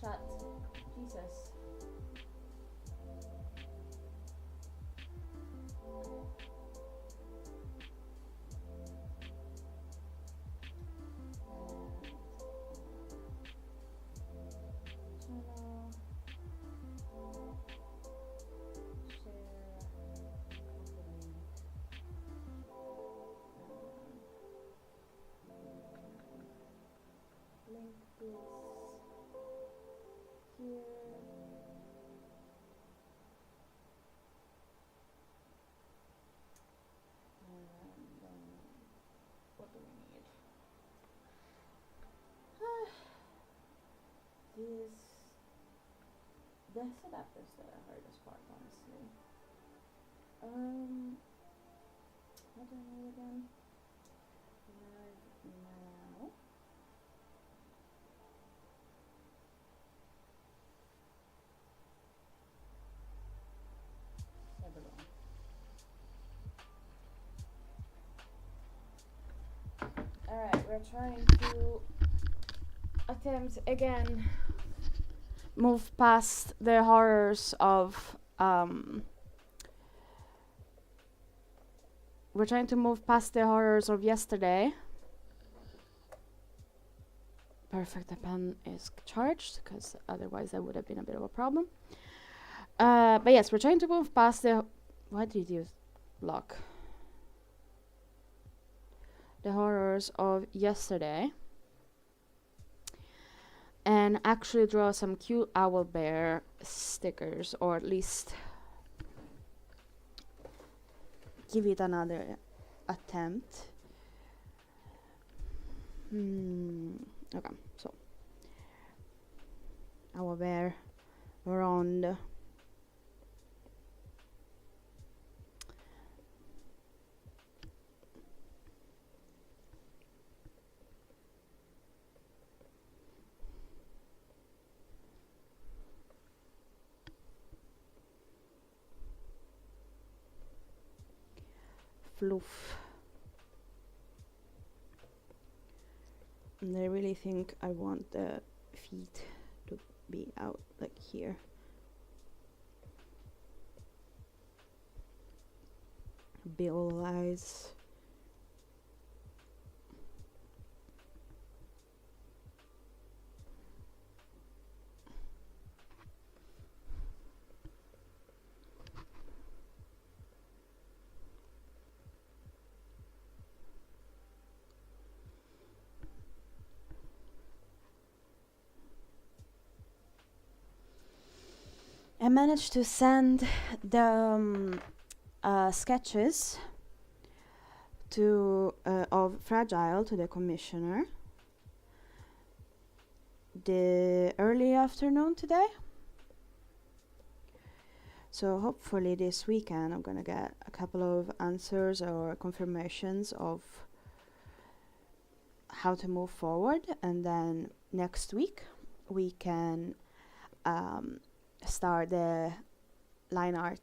shut. Jesus. Link this here. And then what do we need? The setup is the hardest part, honestly. What do I need again? Live now. Alright, we're trying to attempt again move past the horrors of we're trying to move past the horrors of yesterday. Perfect, the pen is charged, because otherwise that would have been a bit of a problem. But yes, we're trying to move past the... Why did you lock? The horrors of yesterday. And actually draw some cute Owlbear stickers, or at least give it another attempt. Okay, so Owlbear around fluff. And I really think I want the feet to be out like here. Bill eyes. I managed to send the sketches to of Fragile to the commissioner the early afternoon today. So hopefully this weekend I'm gonna get a couple of answers or confirmations of how to move forward, and then next week we can start the line art.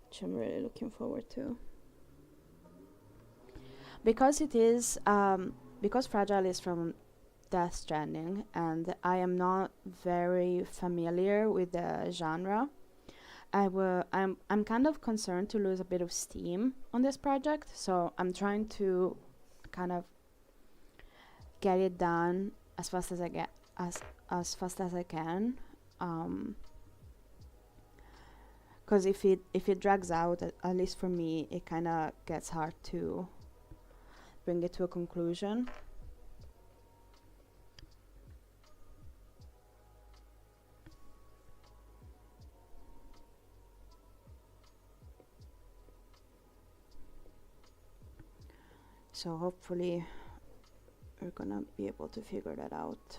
Which I'm really looking forward to. Because it is, because Fragile is from Death Stranding, and I am not very familiar with the genre, I'm kind of concerned to lose a bit of steam on this project, so I'm trying to kind of get it done as fast as I get as fast as I can. Because if it drags out, at least for me, it kind of gets hard to bring it to a conclusion. So hopefully we're gonna be able to figure that out.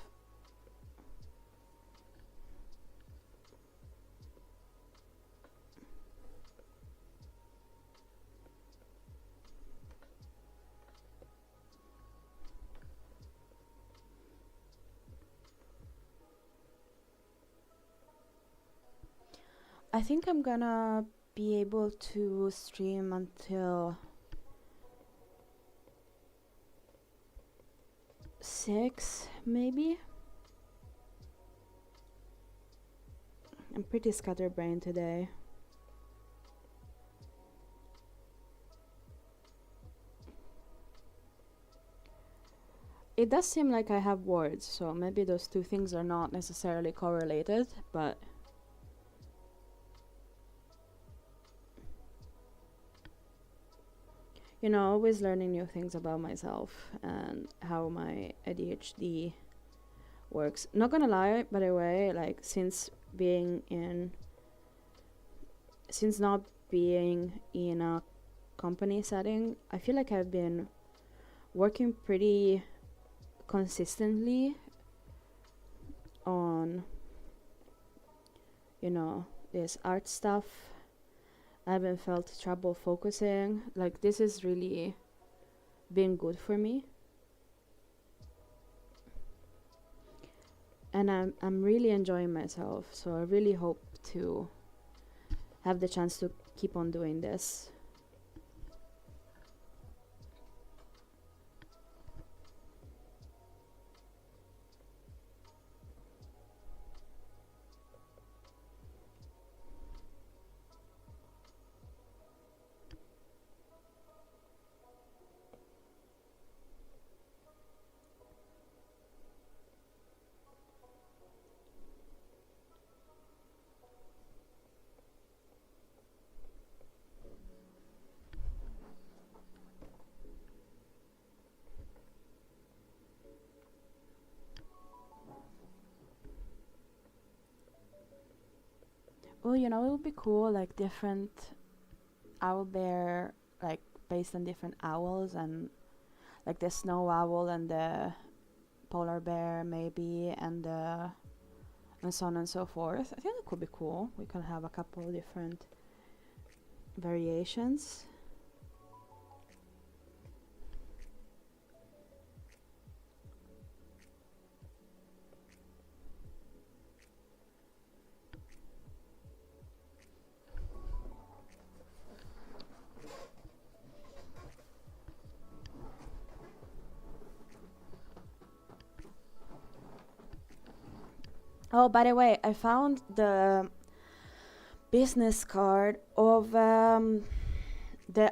I think I'm gonna be able to stream until 6 maybe. I'm pretty scatterbrained today. It does seem like I have words, so maybe those two things are not necessarily correlated, but you know, always learning new things about myself and how my ADHD works. Not gonna lie, by the way, like since not being in a company setting, I feel like I've been working pretty consistently on, you know, this art stuff. I haven't felt trouble focusing. Like this is really been good for me. And I'm really enjoying myself, so I really hope to have the chance to keep on doing this. Oh, you know, it would be cool, like different owlbear, like based on different owls, and like the snow owl and the polar bear maybe, and so on and so forth. I think that could be cool. We can have a couple of different variations. Oh, by the way, I found the business card of the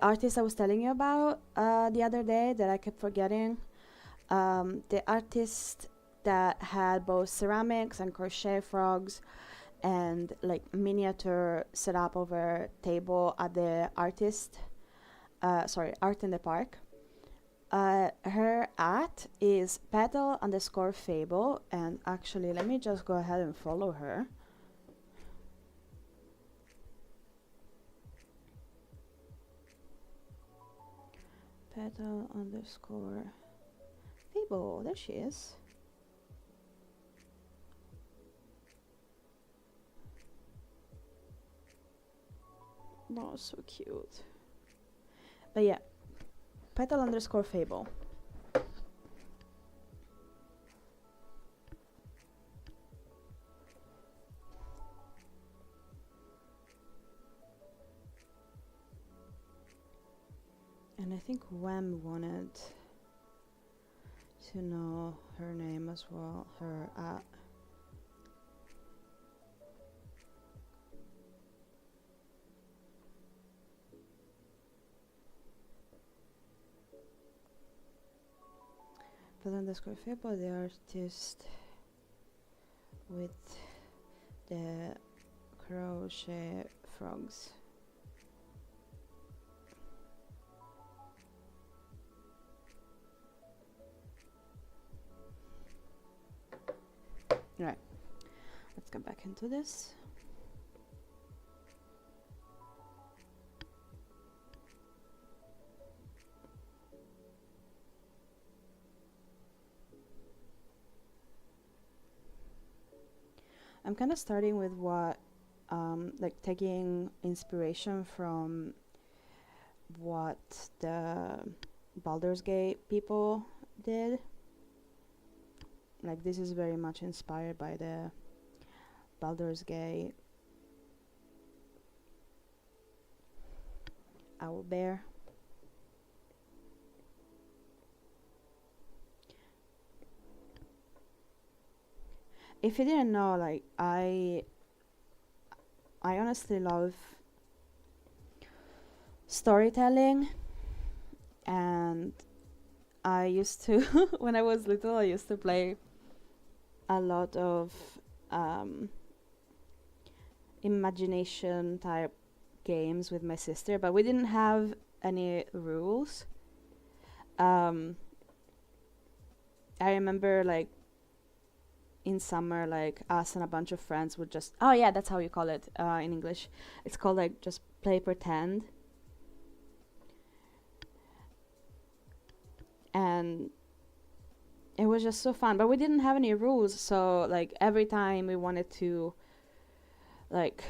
artist I was telling you about the other day that I kept forgetting. The artist that had both ceramics and crochet frogs and like miniature set up over table at the Art in the Park. Her at is petal_fable, and actually let me just go ahead and follow her. Petal_fable, there she is. Oh, so cute. But yeah, petal_fable. And I think Wham wanted to know her name as well, her at. Petal_fable, the artist with the crochet frogs. Right, let's go back into this. I'm kind of starting with what, like taking inspiration from what the Baldur's Gate people did. Like this is very much inspired by the Baldur's Gate Owlbear. If you didn't know, like I honestly love storytelling, and I used to when I was little I used to play a lot of um, imagination type games with my sister, but we didn't have any rules. um, I remember like in summer, like us and a bunch of friends would just, oh yeah, that's how you call it in English. It's called like just play pretend. And it was just so fun, but we didn't have any rules, so like every time we wanted to, like,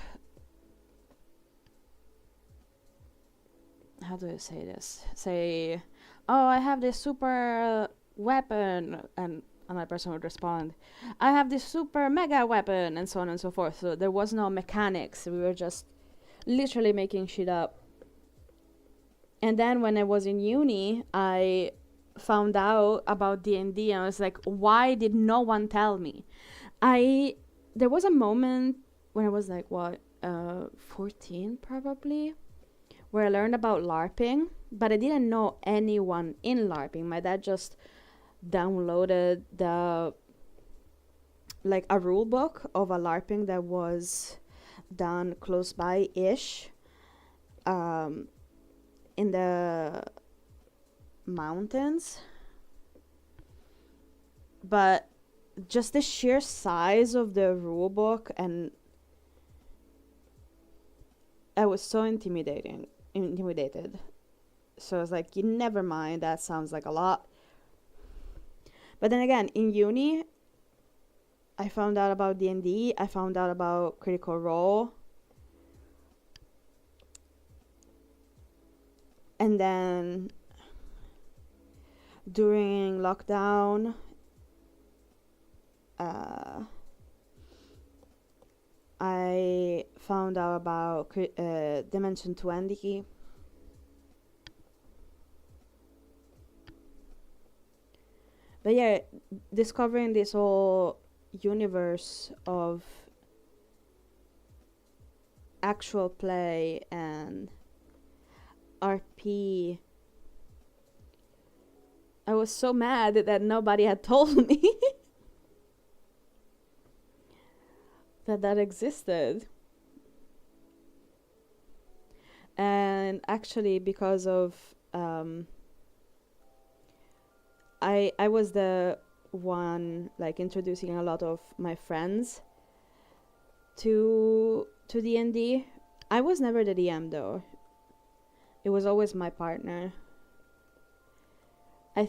how do I say this, say, oh, I have this super weapon, and another person would respond, I have this super mega weapon, and so on and so forth. So there was no mechanics, we were just literally making shit up. And then when I was in uni, I found out about D&D, and I was like, why did no one tell me? There was a moment when I was like, what, 14 probably, where I learned about LARPing, but I didn't know anyone in LARPing. My dad just downloaded a rule book of a LARPing that was done close by ish, in the mountains. But just the sheer size of the rule book, and I was so intimidated. So I was like, never mind, that sounds like a lot. But then again, in uni, I found out about D&D, I found out about Critical Role. And then during lockdown, I found out about Dimension 20. But yeah, discovering this whole universe of actual play and RP, I was so mad that nobody had told me that existed. And actually, because of I was the one like introducing a lot of my friends to D&D. I was never the DM though. It was always my partner. I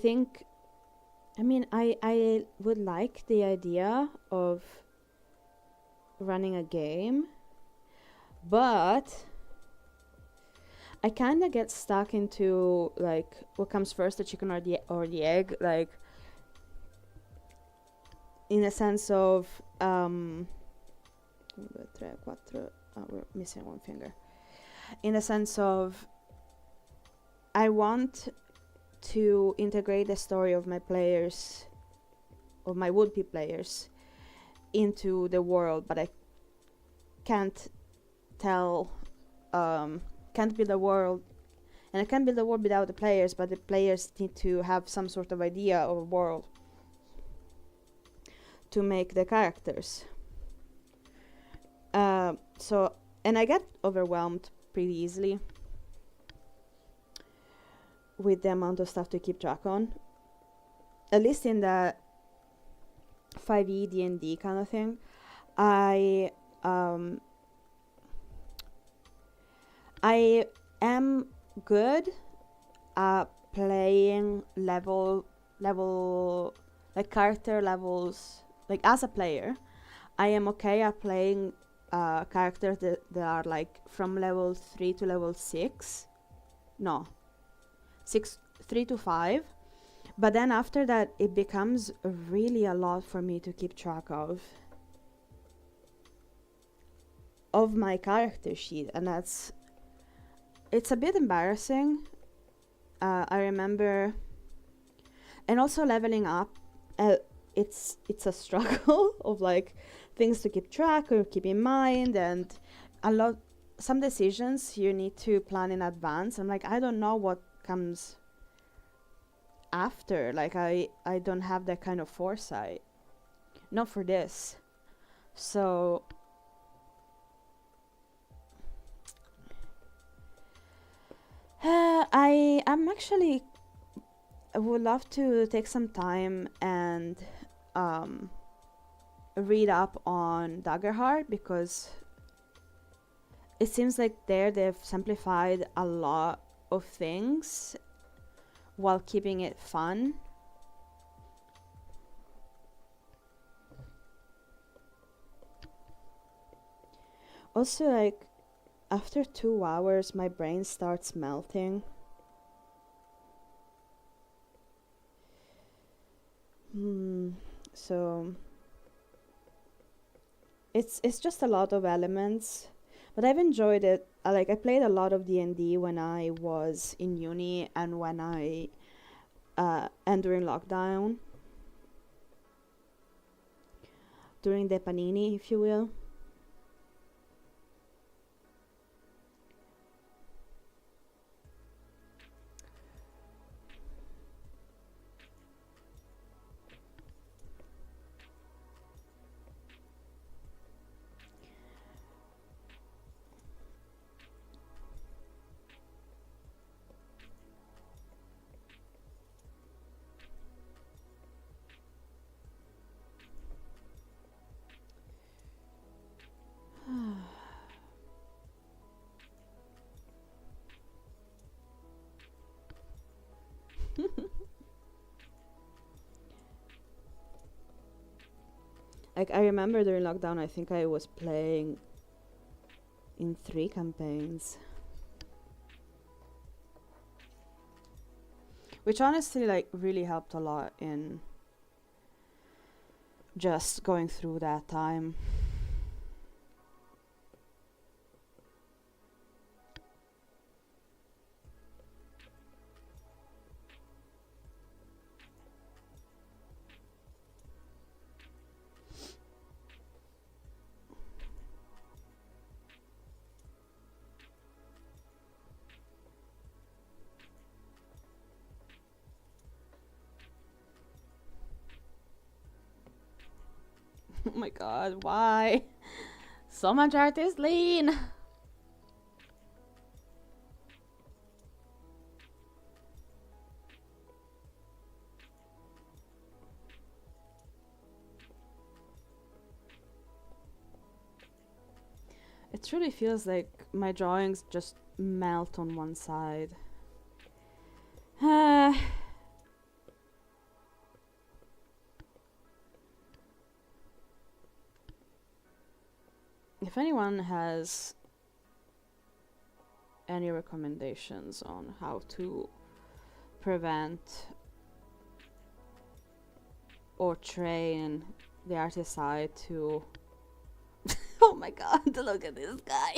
would like the idea of running a game, but I kind of get stuck into like what comes first, the chicken or the egg, like in a sense of we're missing one finger. In a sense of I want to integrate the story of my players, of my would-be players, into the world, but I can't build a world, and I can't build a world without the players, but the players need to have some sort of idea of a world to make the characters. And I get overwhelmed pretty easily with the amount of stuff to keep track on, at least in the 5e D&D kind of thing. I am good at playing level like character levels. Like as a player, I am okay at playing characters that are like from level 3 to level 6. No, 3 to 5. But then after that, it becomes really a lot for me to keep track of my character sheet, and that's it's a bit embarrassing. I remember, and also leveling up. It's a struggle of like things to keep track or keep in mind, and a lot some decisions you need to plan in advance. I'm like, I don't know what comes after. Like I don't have that kind of foresight. Not for this. So I'm actually I would love to take some time and um, read up on Daggerheart, because it seems like there they've simplified a lot of things while keeping it fun. Also, like, after 2 hours, my brain starts melting. So it's just a lot of elements, but I've enjoyed it. I played a lot of D&D when I was in uni and when I and during lockdown, during the panini, if you will. Like, I remember during lockdown, I think I was playing in 3 campaigns, which honestly like really helped a lot in just going through that time. Oh my god, why? So much art is lean. It truly feels like my drawings just melt on one side. If anyone has any recommendations on how to prevent or train the artist eye to oh my god, look at this guy.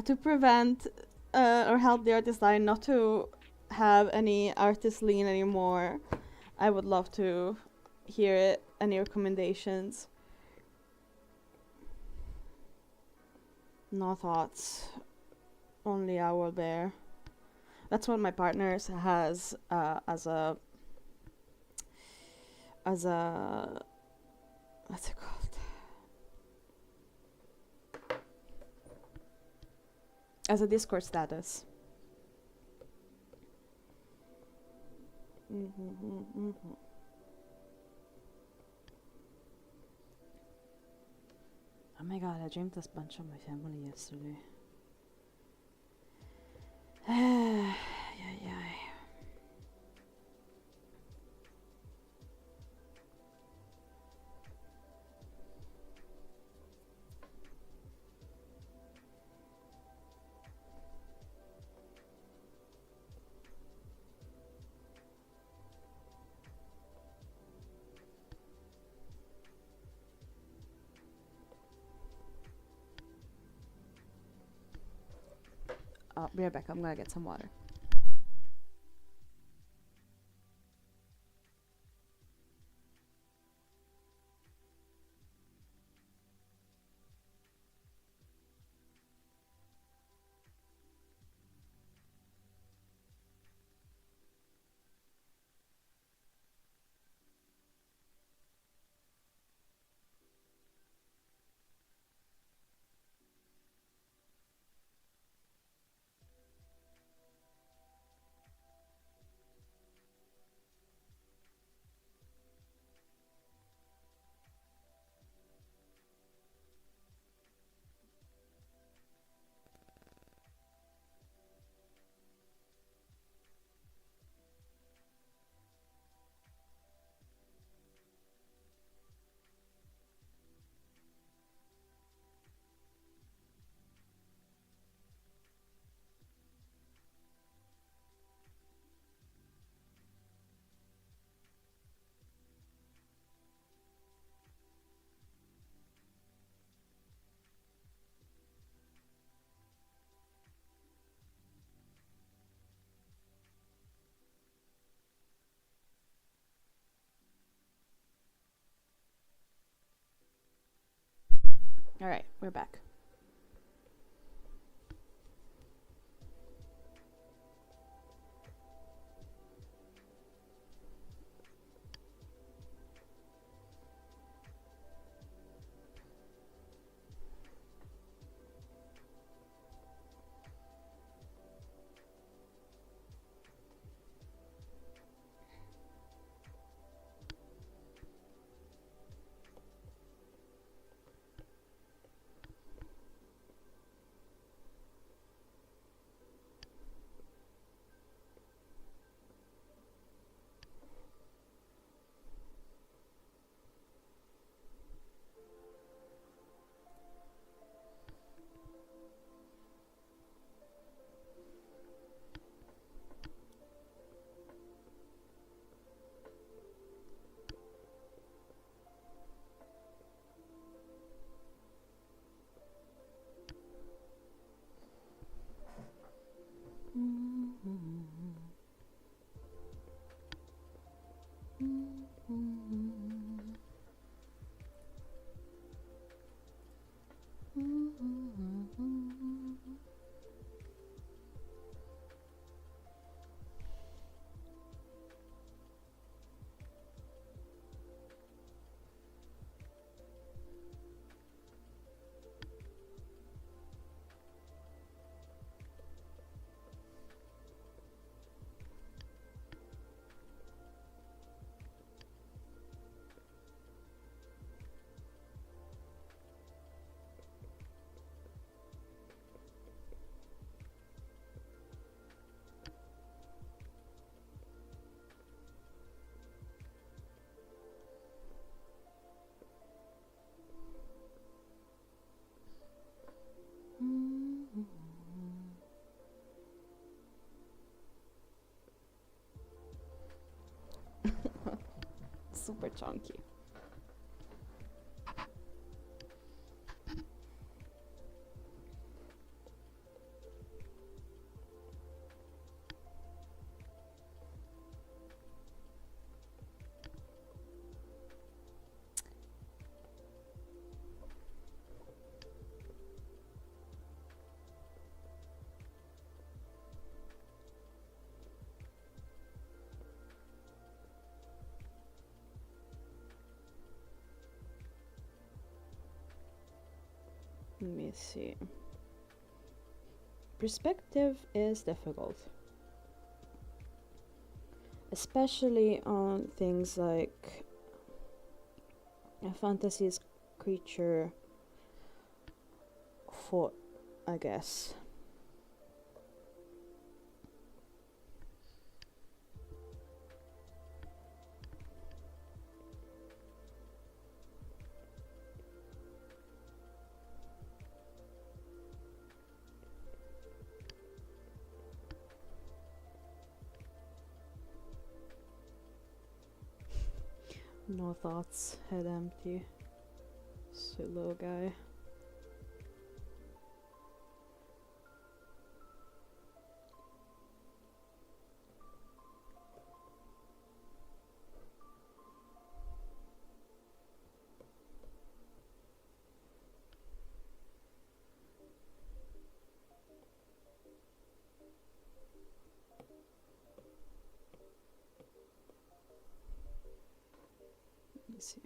To prevent or help the artist eye not to have any artist lean anymore, I would love to hear it. Any recommendations? No thoughts. Only Owlbear. That's what my partner has as a what's it called? As a Discord status. Oh my god, I dreamed a bunch of my family yesterday. Yeah. be right back. I'm gonna get some water. All right, we're back. Super chunky. Let me see. Perspective is difficult, especially on things like a fantasy's creature foot, I guess. No thoughts, head empty. Solo guy. see.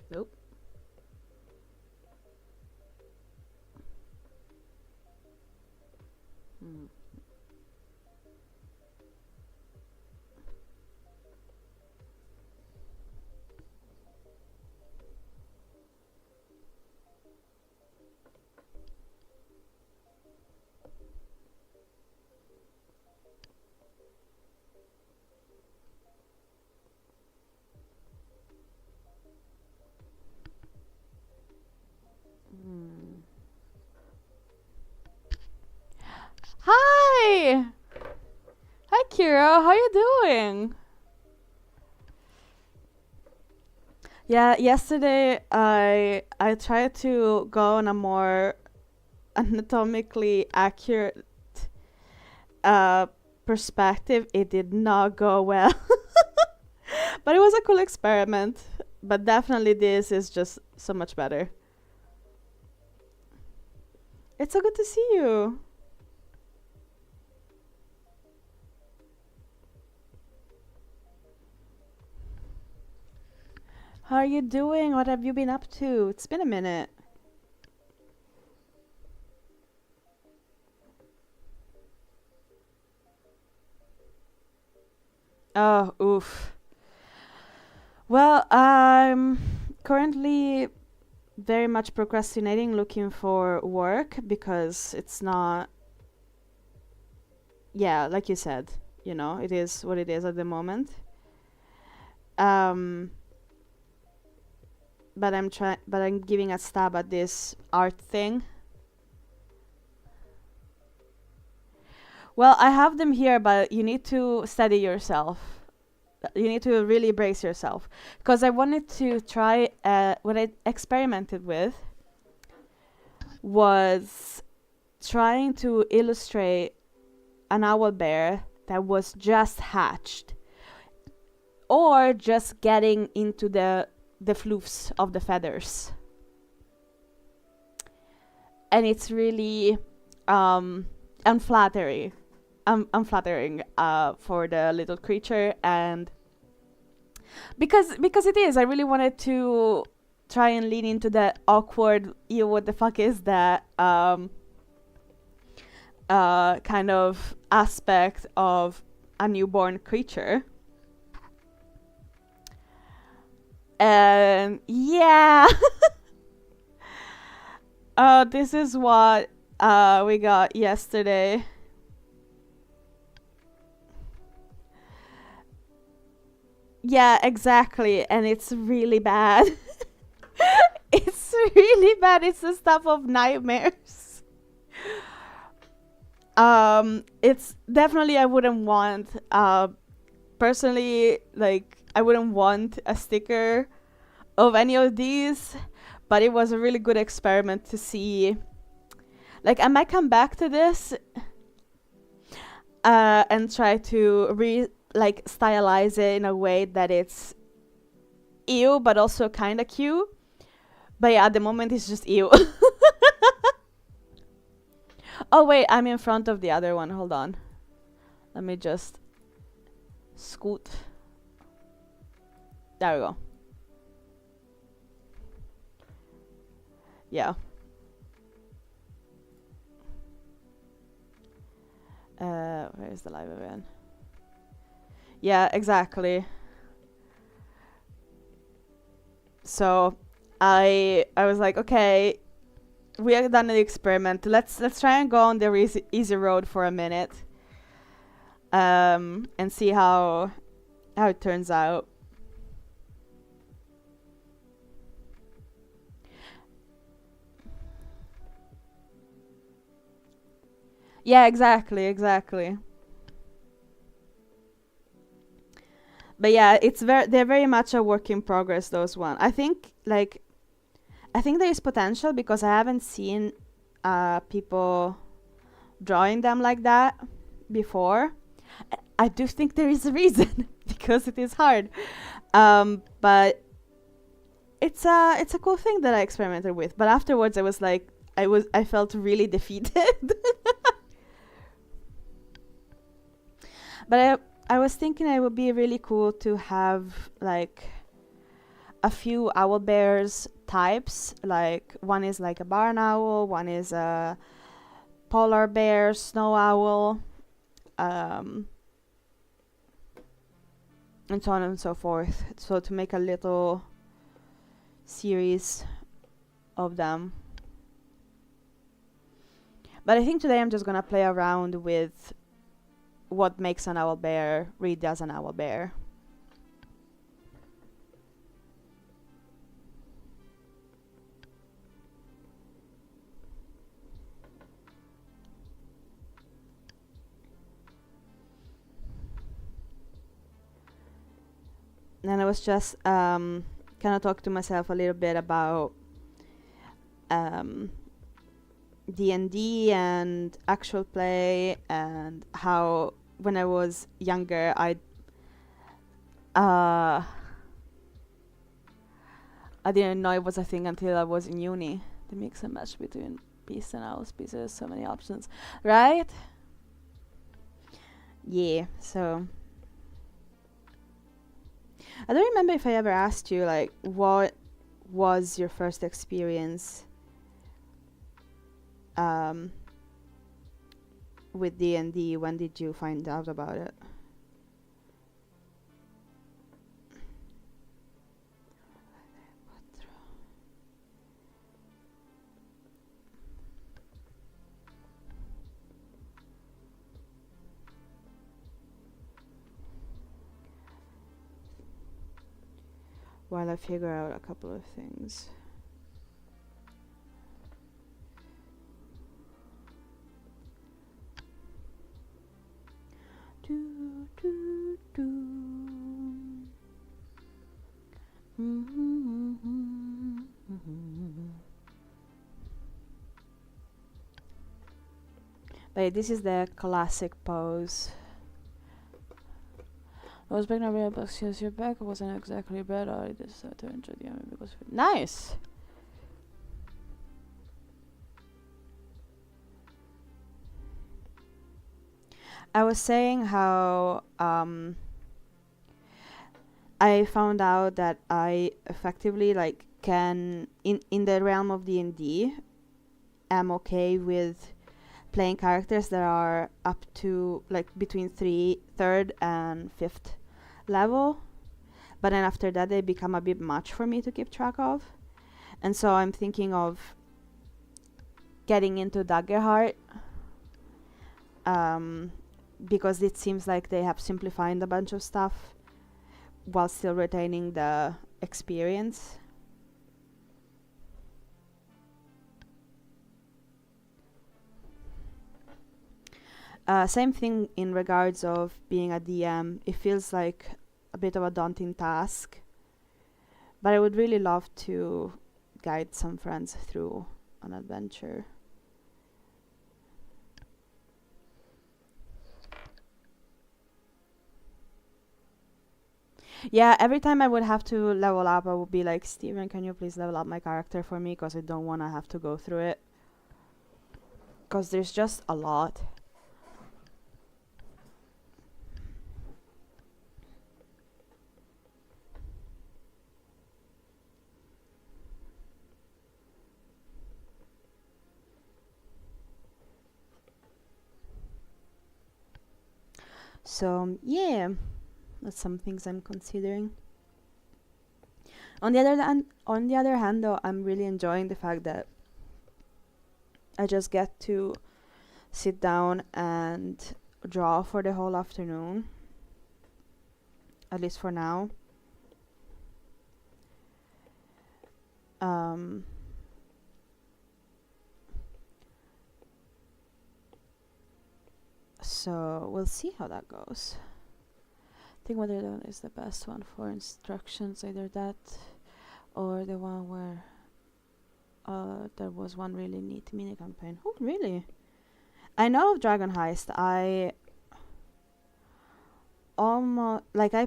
Nope. Hmm. Hmm. Hi! Hi, Kira. How you doing? Yeah, yesterday I tried to go on a more anatomically accurate uh perspective. It did not go well. But it was a cool experiment. But definitely this is just so much better. It's so good to see you. How are you doing? What have you been up to? It's been a minute. Oh, oof. Well, I'm currently very much procrastinating looking for work because it's not, yeah, like you said, it is what it is at the moment. Um, but I'm giving a stab at this art thing. Well, I have them here, but you need to steady yourself. You need to really brace yourself. Because I wanted to try, what I experimented with was trying to illustrate an owlbear that was just hatched. Or just getting into the floofs of the feathers. And it's really unflattering. Unflattering for the little creature, and because it is, I really wanted to try and lean into that awkward, what the fuck is that kind of aspect of a newborn creature. And yeah. This is what we got yesterday. Yeah, exactly. And it's really bad. It's really bad. It's the stuff of nightmares. It's definitely, I wouldn't want, personally, like, I wouldn't want a sticker of any of these, but it was a really good experiment to see. Like, I might come back to this and try to stylize it in a way that it's ew, but also kind of cute. But yeah, at the moment it's just ew. Oh wait, I'm in front of the other one. Hold on. Let me just scoot. There we go. Yeah. Where's the live event? Yeah, exactly. So I was like, okay, we have done the experiment. Let's try and go on the easy road for a minute, and see how it turns out. Yeah, exactly. But yeah, they're very much a work in progress. Those one, I think there is potential because I haven't seen people drawing them like that before. I do think there is a reason because it is hard. But it's a cool thing that I experimented with. But afterwards, I was like, I felt really defeated. But I was thinking it would be really cool to have like a few owl bears types. Like one is like a barn owl, one is a polar bear, snow owl, um, and so on and so forth. So to make a little series of them. But I think today I'm just gonna play around with what makes an owl bear read as an owl bear. And I was just kind of talking to myself a little bit about D&D and actual play, and how when I was younger uh, I didn't know it was a thing until I was in uni. The mix and match between beast and owl species, so many options, right? Yeah, so I don't remember if I ever asked you like what was your first experience with D&D. When did you find out about it? While I figure out a couple of things. Do, do, do. But this is the classic pose. I was back now, but since you're back, I wasn't exactly bad. I decided to enjoy the game because nice. I was saying how I found out that I effectively like can in the realm of D&D am okay with playing characters that are up to like between third and fifth level, but then after that they become a bit much for me to keep track of, and so I'm thinking of getting into Daggerheart because it seems like they have simplified a bunch of stuff while still retaining the experience. Same thing in regards of being a DM. It feels like a bit of a daunting task, but I would really love to guide some friends through an adventure. Yeah, every time I would have to level up, I would be like, Steven, can you please level up my character for me? Because I don't want to have to go through it. Because there's just a lot. So, yeah, that's some things I'm considering. On the other hand, though, I'm really enjoying the fact that I just get to sit down and draw for the whole afternoon, at least for now. So we'll see how that goes. I think Wonderland is the best one for instructions, either that or the one where there was one really neat mini campaign. Oh, really? I know of Dragon Heist. I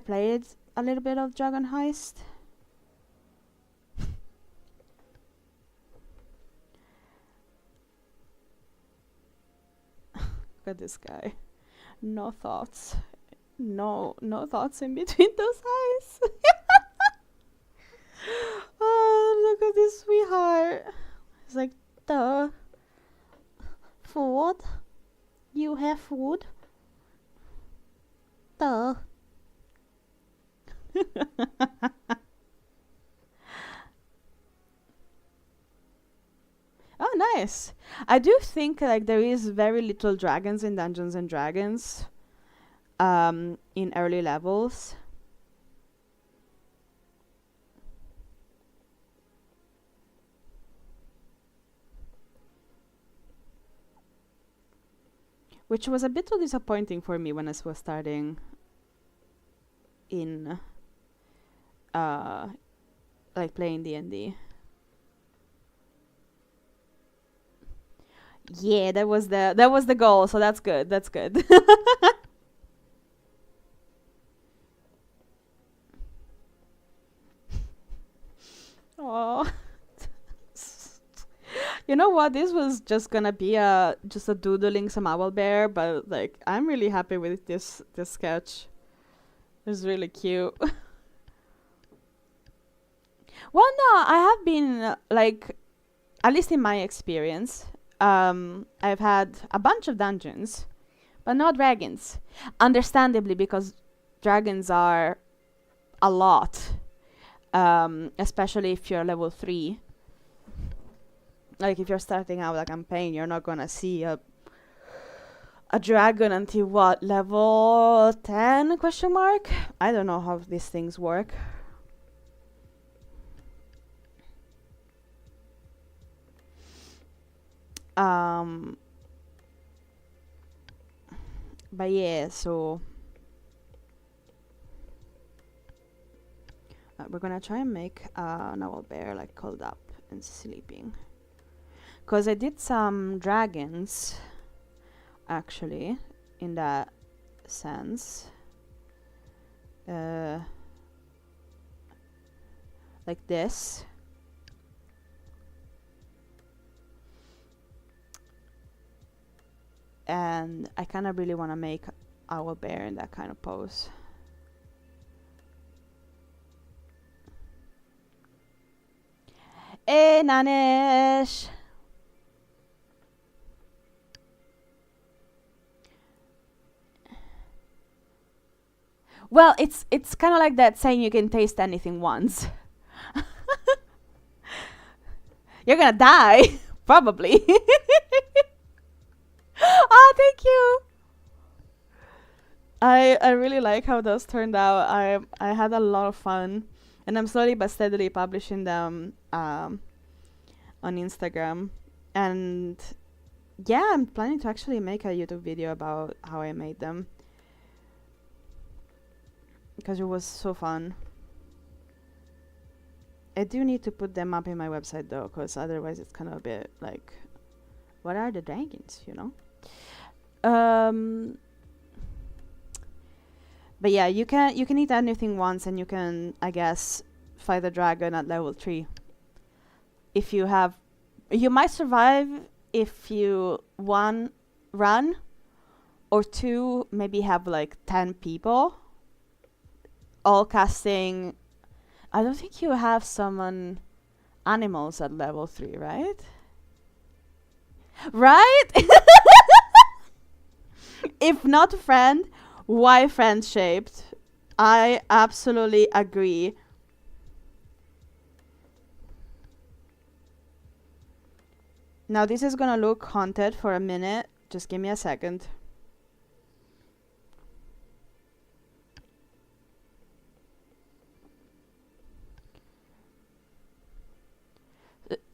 played a little bit of Dragon Heist. Look at this guy. No thoughts. No thoughts in between those eyes. Oh, look at this sweetheart. It's like, duh. Food? You have food? Duh. Oh, nice. I do think like there is very little dragons in Dungeons and Dragons in early levels. Which was a bit too disappointing for me when I was starting in like playing D&D. Yeah, that was the goal, so that's good. That's good. Oh. You know what? This was just gonna be just a doodling some owlbear, but like I'm really happy with this sketch. It's really cute. Well, no, I have been like, at least in my experience, I've had a bunch of dungeons, but not dragons. Understandably, because dragons are a lot, especially if you're level 3. Like if you're starting out a campaign, you're not gonna see a dragon until what, level 10 question mark? I don't know how these things work. But yeah, so we're gonna try and make an owlbear like curled up and sleeping. Because I did some dragons, actually, in that sense. Like this. And I kind of really want to make owlbear in that kind of pose. Hey, Nanish! Well, it's kind of like that saying you can taste anything once. You're gonna die, probably. Oh, thank you. I really like how those turned out. I had a lot of fun, and I'm slowly but steadily publishing them on Instagram. And yeah, I'm planning to actually make a YouTube video about how I made them, because it was so fun. I do need to put them up in my website though, because otherwise it's kind of a bit like, what are the dragons, you know? But yeah, you can eat anything once, and you can, I guess, fight the dragon at level 3. If you have, you might survive if you, 1, run, or 2, maybe have like 10 people all casting. I don't think you have summon animals at level 3, right? Right? If not friend, why friend shaped? I absolutely agree. Now this is gonna look haunted for a minute. Just give me a second.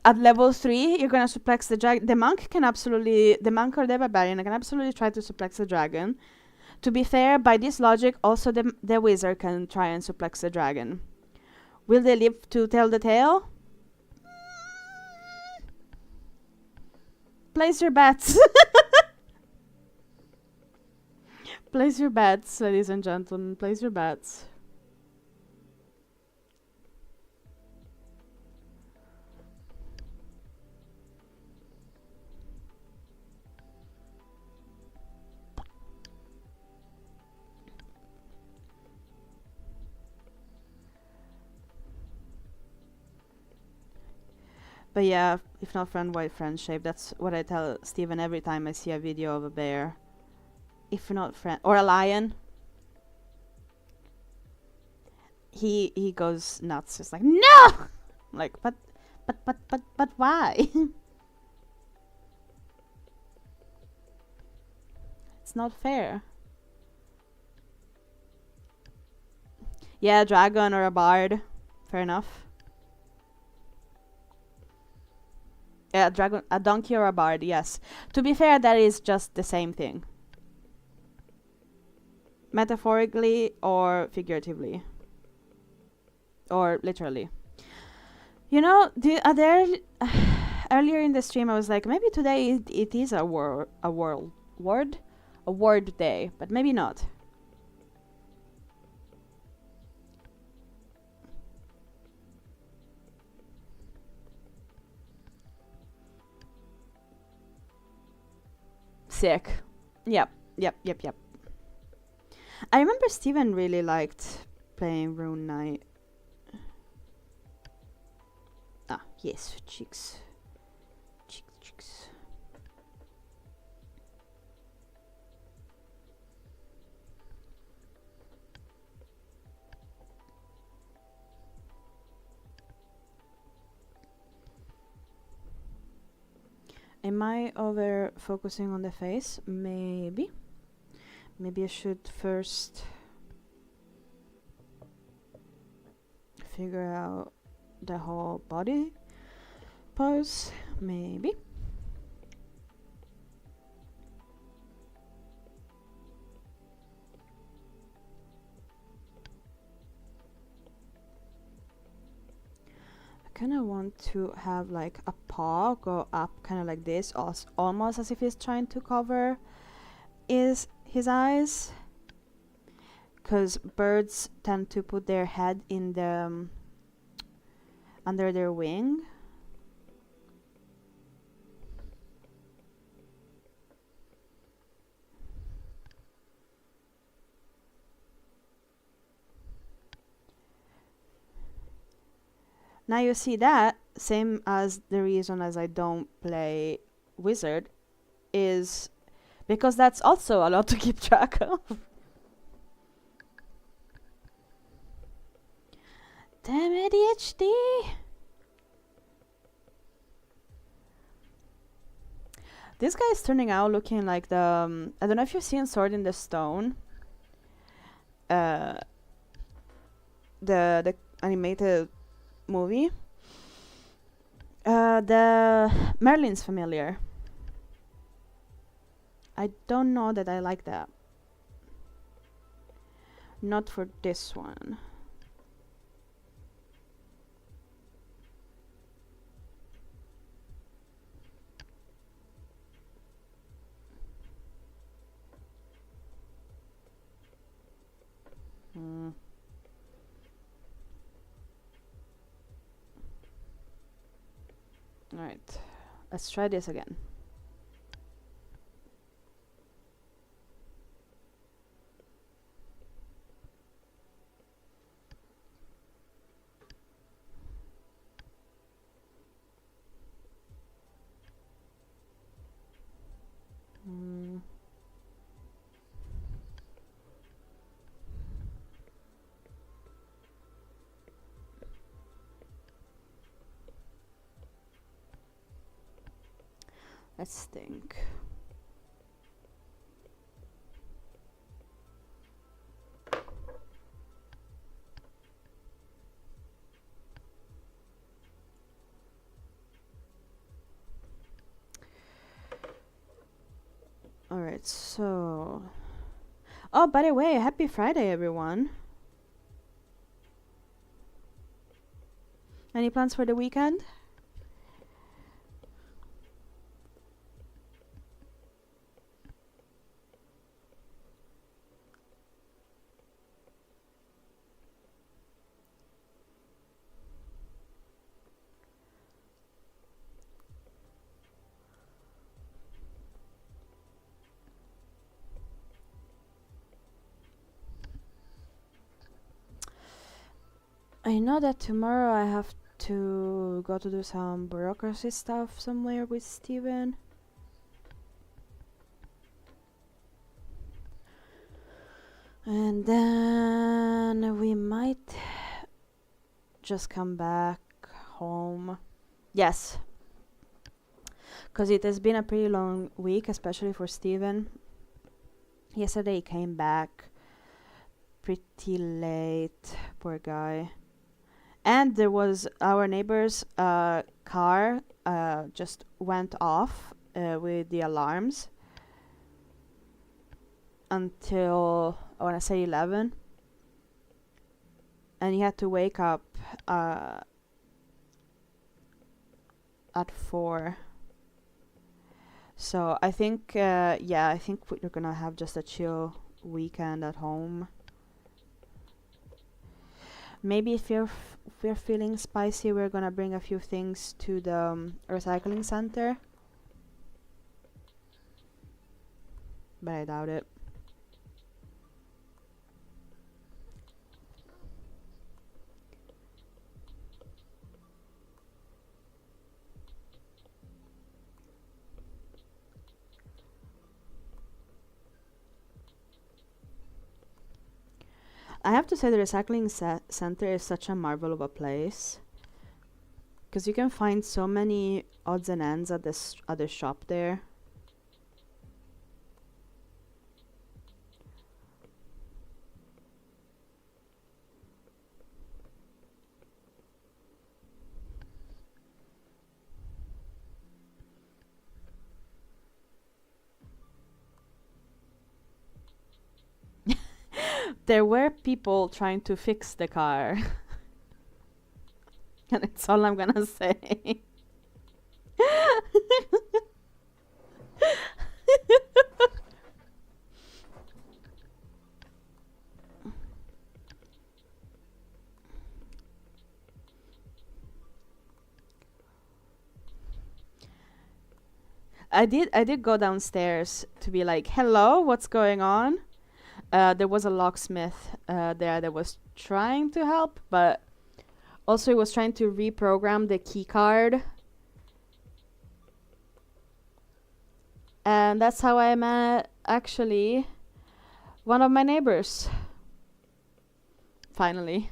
at level 3, you're gonna suplex the dragon. The monk or the barbarian can absolutely try to suplex the dragon. To be fair, by this logic, also the wizard can try and suplex the dragon. Will they live to tell the tale? Place your bets. Place your bets, ladies and gentlemen. Place your bets. But yeah, if not friend, why friend shape? That's what I tell Steven every time I see a video of a bear. If not friend, or a lion. He goes nuts. Just like, no! I'm like, but why? It's not fair. Yeah, a dragon or a bard. Fair enough. Yeah, a donkey or a bard, yes. To be fair, that is just the same thing. Metaphorically or figuratively. Or literally. You know, earlier in the stream I was like, maybe today it is a word day, but maybe not. Sick. Yep. I remember Steven really liked playing Rune Knight. Ah, yes, chicks. Chicks. Am I over focusing on the face? Maybe. Maybe I should first figure out the whole body pose. Maybe. I kind of want to have like a paw go up kind of like this, almost as if he's trying to cover his eyes, because birds tend to put their head in the under their wing. Now you see that, same as the reason as I don't play wizard, is because that's also a lot to keep track of. Damn ADHD! This guy is turning out looking like the... I don't know if you've seen Sword in the Stone. The animated movie. The Merlin's familiar. I don't know that I like that. Not for this one. Alright, let's try this again. Let's think. Alright, so. Oh, by the way, happy Friday, everyone. Any plans for the weekend? I know that tomorrow I have to go to do some bureaucracy stuff somewhere with Steven. And then we might just come back home. Yes. Because it has been a pretty long week, especially for Steven. Yesterday he came back pretty late, poor guy. And there was our neighbor's car just went off with the alarms until I want to say 11, and he had to wake up at 4. So I think I think we're gonna have just a chill weekend at home. Maybe if we're feeling spicy, we're gonna bring a few things to the recycling center, but I doubt it. I have to say the recycling center is such a marvel of a place, because you can find so many odds and ends at this other shop there. There were people trying to fix the car. And it's all I'm gonna say. I did go downstairs to be like, hello, what's going on? There was a locksmith there that was trying to help, but also he was trying to reprogram the key card. And that's how I met, actually, one of my neighbors. Finally.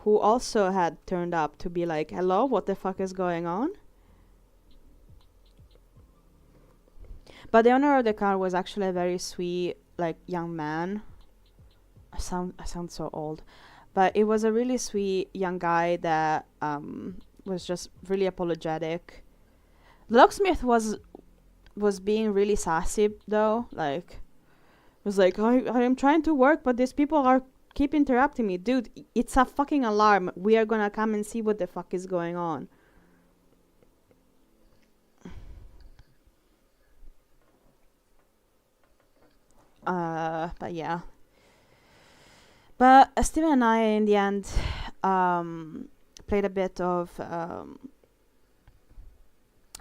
Who also had turned up to be like, hello, what the fuck is going on? But the owner of the car was actually a very sweet, like, young man. I sound so old. But it was a really sweet young guy that was just really apologetic. The locksmith was being really sassy though, like was like, I am trying to work, but these people are keep interrupting me. Dude, it's a fucking alarm. We are gonna come and see what the fuck is going on. But yeah. But Steven and I, in the end, played a bit of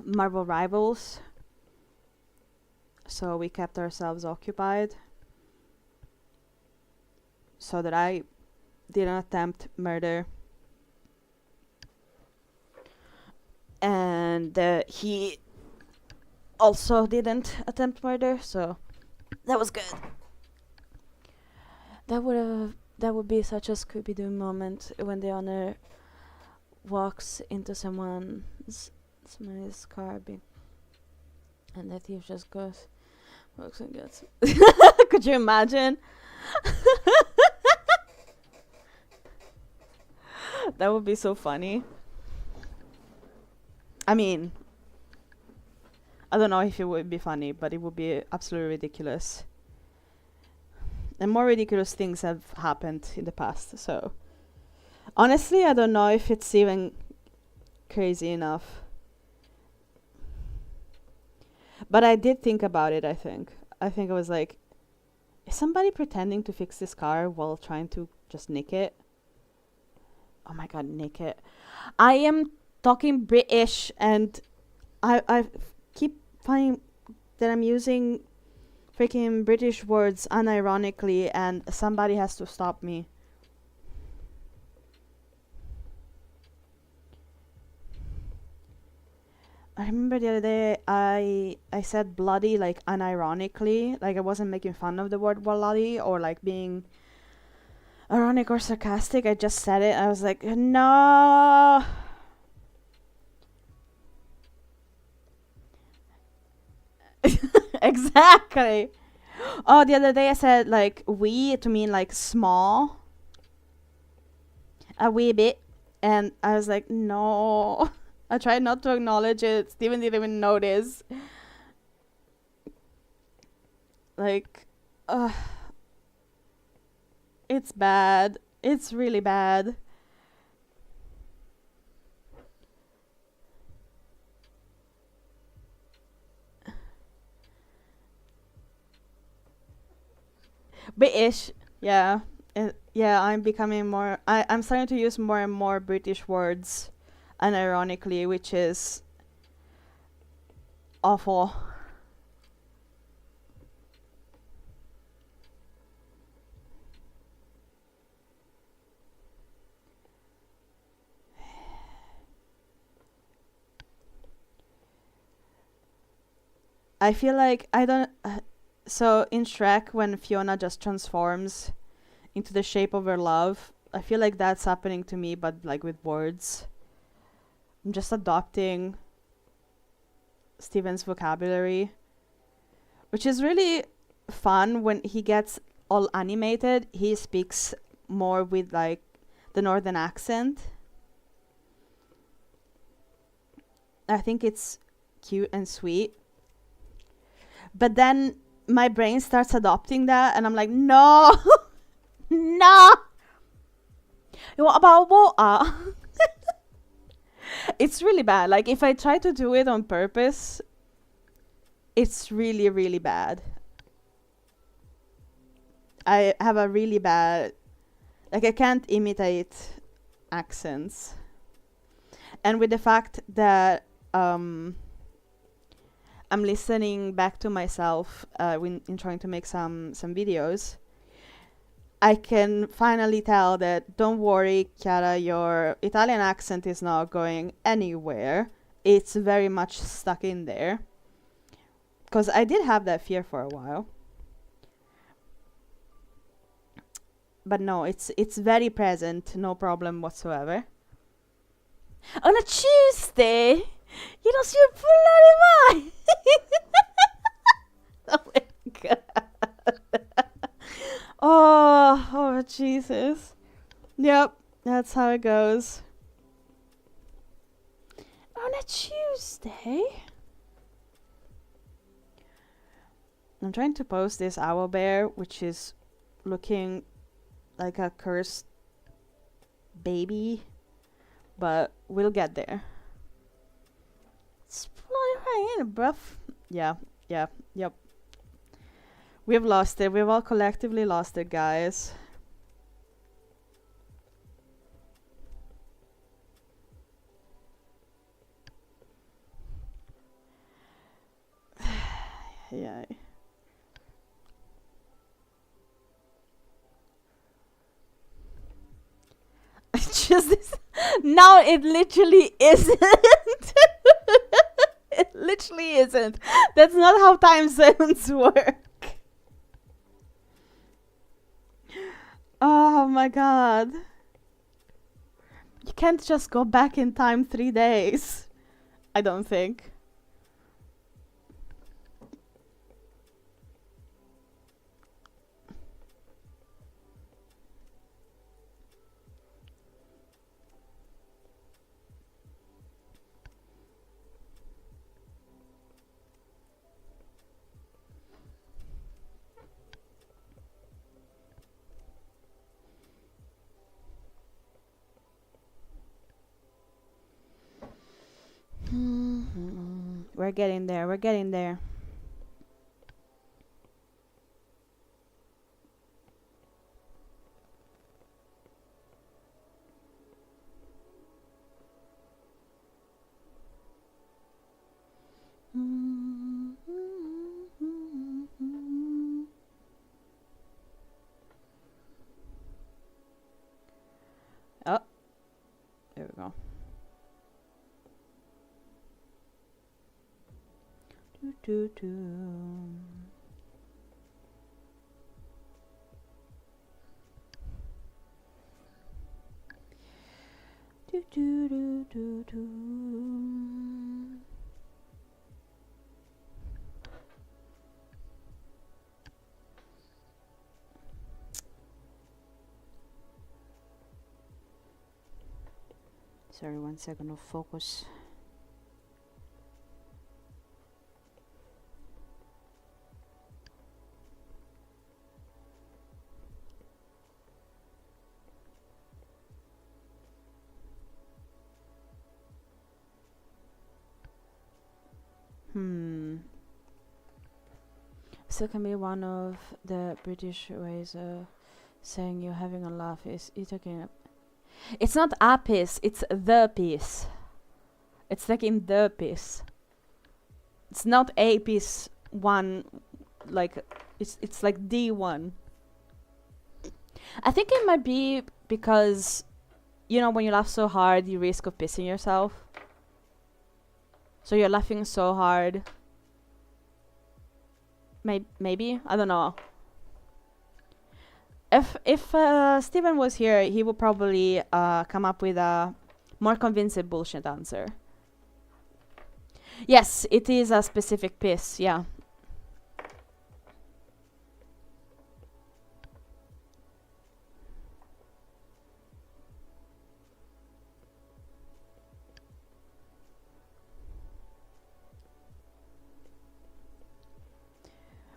Marvel Rivals. So we kept ourselves occupied. So that I didn't attempt murder. And he also didn't attempt murder, so that was good. That would be such a Scooby-Doo moment when the owner walks into someone's car, and the thief just walks and gets. Could you imagine? That would be so funny. I mean, I don't know if it would be funny, but it would be absolutely ridiculous. And more ridiculous things have happened in the past, so honestly, I don't know if it's even crazy enough. But I did think about it, I think. I think I was like, is somebody pretending to fix this car while trying to just nick it? Oh my god, nick it. I am talking British and I keep finding that I'm using freaking British words unironically and somebody has to stop me. I remember the other day I said bloody like unironically, like I wasn't making fun of the word bloody or like being ironic or sarcastic. I just said it. I was like, no. Exactly. Oh, the other day I said like wee to mean like small, a wee bit, and I was like, no. I tried not to acknowledge it. Steven didn't even notice. Like, it's bad. It's really bad. British, yeah. Yeah, I'm becoming more. I'm starting to use more and more British words, unironically, which is awful. I feel like I don't. So in Shrek, when Fiona just transforms into the shape of her love, I feel like that's happening to me, but like with words. I'm just adopting Steven's vocabulary, which is really fun. When he gets all animated, he speaks more with like the northern accent. I think it's cute and sweet. But then my brain starts adopting that, and I'm like, no, no. What about water? It's really bad. Like, if I try to do it on purpose, it's really, really bad. I have a really bad, like, I can't imitate accents. And with the fact that I'm listening back to myself when in trying to make some videos, I can finally tell that, don't worry, Chiara, your Italian accent is not going anywhere. It's very much stuck in there. Because I did have that fear for a while. But no, it's very present, no problem whatsoever. On a Tuesday? You lost your bloody mind! Oh my god. Oh, Jesus. Yep, that's how it goes. On a Tuesday? I'm trying to post this owlbear, which is looking like a cursed baby, but we'll get there. It's bloody right, bruv. Yeah, yep. We've lost it. We've all collectively lost it, guys. Yeah. Just this. No, it literally isn't. It literally isn't. That's not how time zones work. Oh my god. You can't just go back in time 3 days. I don't think. We're getting there. We're getting there. Oh, there we go. Do, do, do. Do, do, do, do, do. Sorry, 1 second of focus. Still can be one of the British ways of saying you're having a laugh. Is you talking? It's not a piece. It's the piece. It's like in the piece. It's not a piece one. Like it's like the one. I think it might be because, you know, when you laugh so hard, you risk of pissing yourself. So you're laughing so hard. Maybe, I don't know. If Steven was here, he would probably come up with a more convincing bullshit answer. Yes, it is a specific piss, yeah.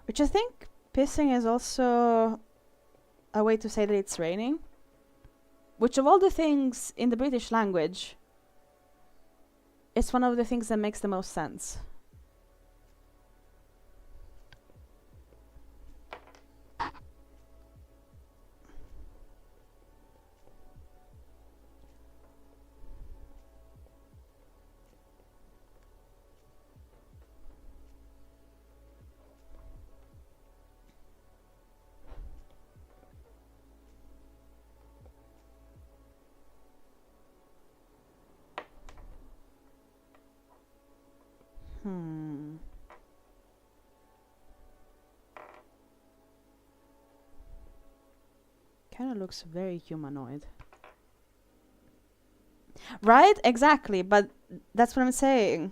Which I think pissing is also a way to say that it's raining. Which of all the things in the British language, it's one of the things that makes the most sense. Kind of looks very humanoid. Right? Exactly, but that's what I'm saying.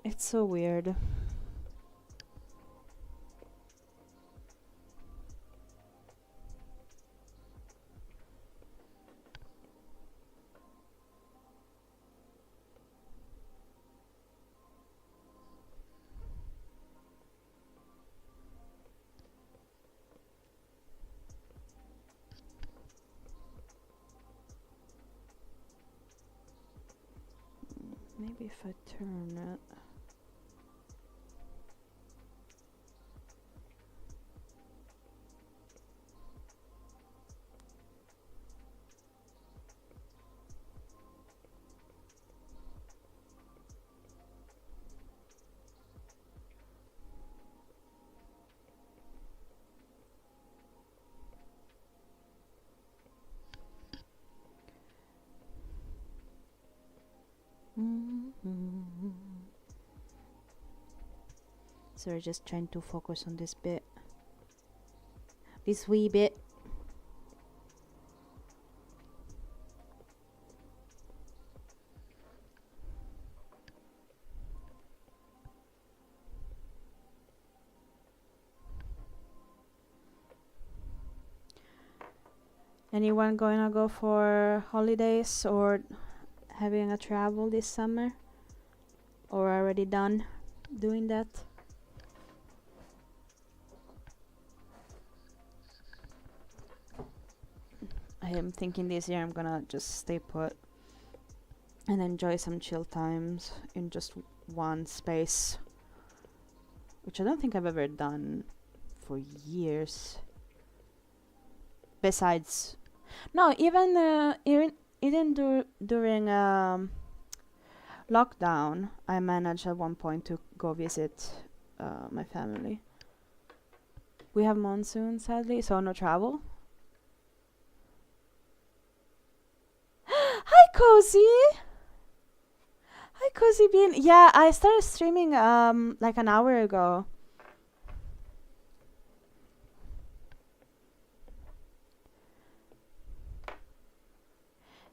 It's so weird. Maybe if I turn it. So we're just trying to focus on this bit. This wee bit. Anyone going to go for holidays or having a travel this summer? Or already done doing that? I am thinking this year I'm gonna just stay put and enjoy some chill times in just one space, which I don't think I've ever done for years. Besides, no, even during lockdown, I managed at one point to go visit my family. We have monsoon, sadly, so no travel. Hi, Cozy! Hi, Cozy Bean. Yeah, I started streaming like an hour ago.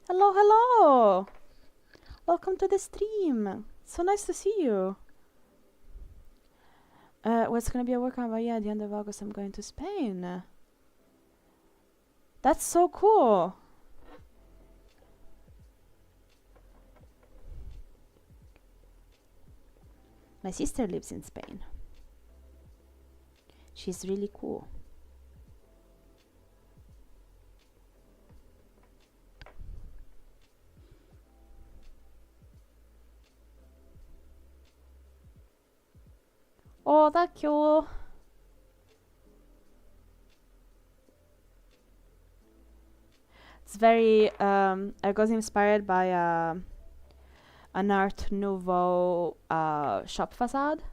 Hello, hello! Welcome to the stream. So nice to see you. What's gonna be a workout? But yeah, at the end of August I'm going to Spain. That's so cool. My sister lives in Spain. She's really cool. Oh, that's cool. It's very I got inspired by an Art Nouveau shop facade.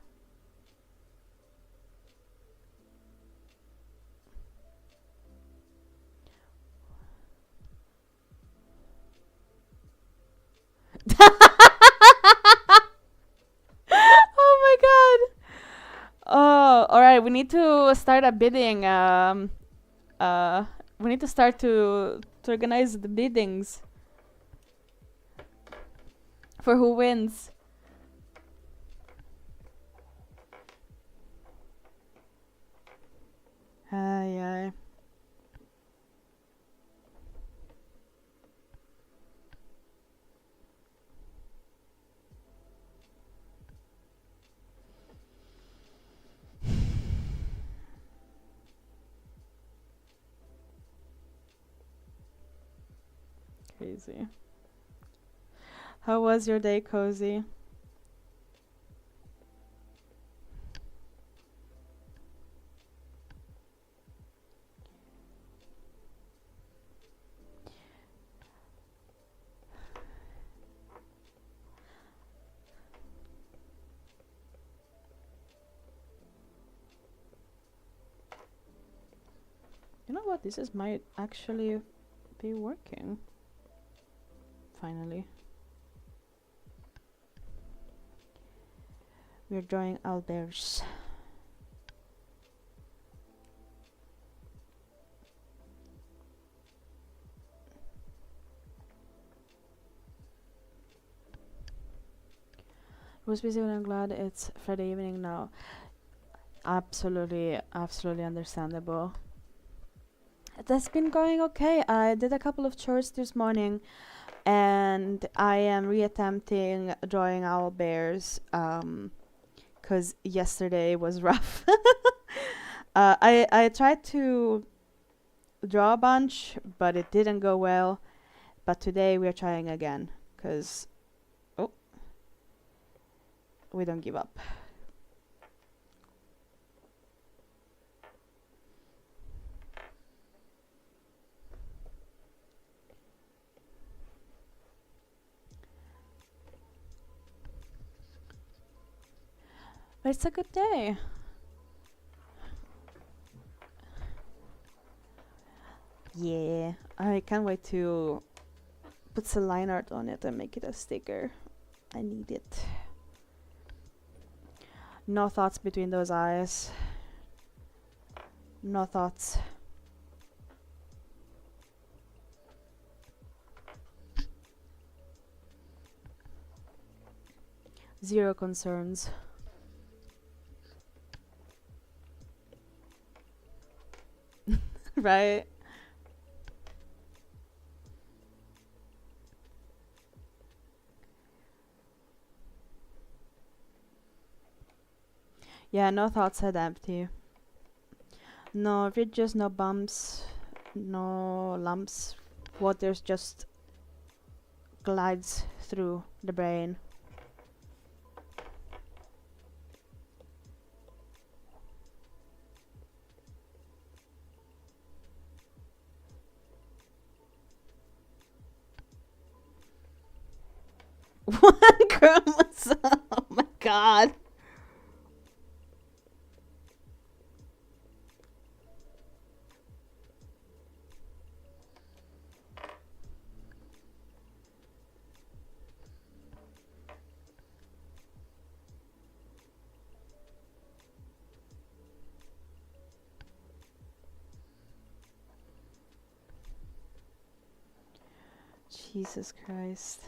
Oh my god. Oh, all right. We need to start a bidding. We need to start to organize the biddings for who wins. Aye, aye. Crazy. How was your day, Cozy? You know what? This might actually be working. Finally. We're drawing owlbears. I was busy, but I'm glad it's Friday evening now. Absolutely, absolutely understandable. That's been going okay. I did a couple of chores this morning, and I am reattempting drawing owlbears because yesterday was rough. I tried to draw a bunch, but it didn't go well. But today we're trying again because we don't give up. But it's a good day. Yeah, I can't wait to put some line art on it and make it a sticker. I need it. No thoughts between those eyes. No thoughts. Zero concerns. Right? Yeah, no thoughts had empty. No ridges, no bumps, no lumps. Water just glides through the brain. One chromosome. Oh my god. Jesus Christ.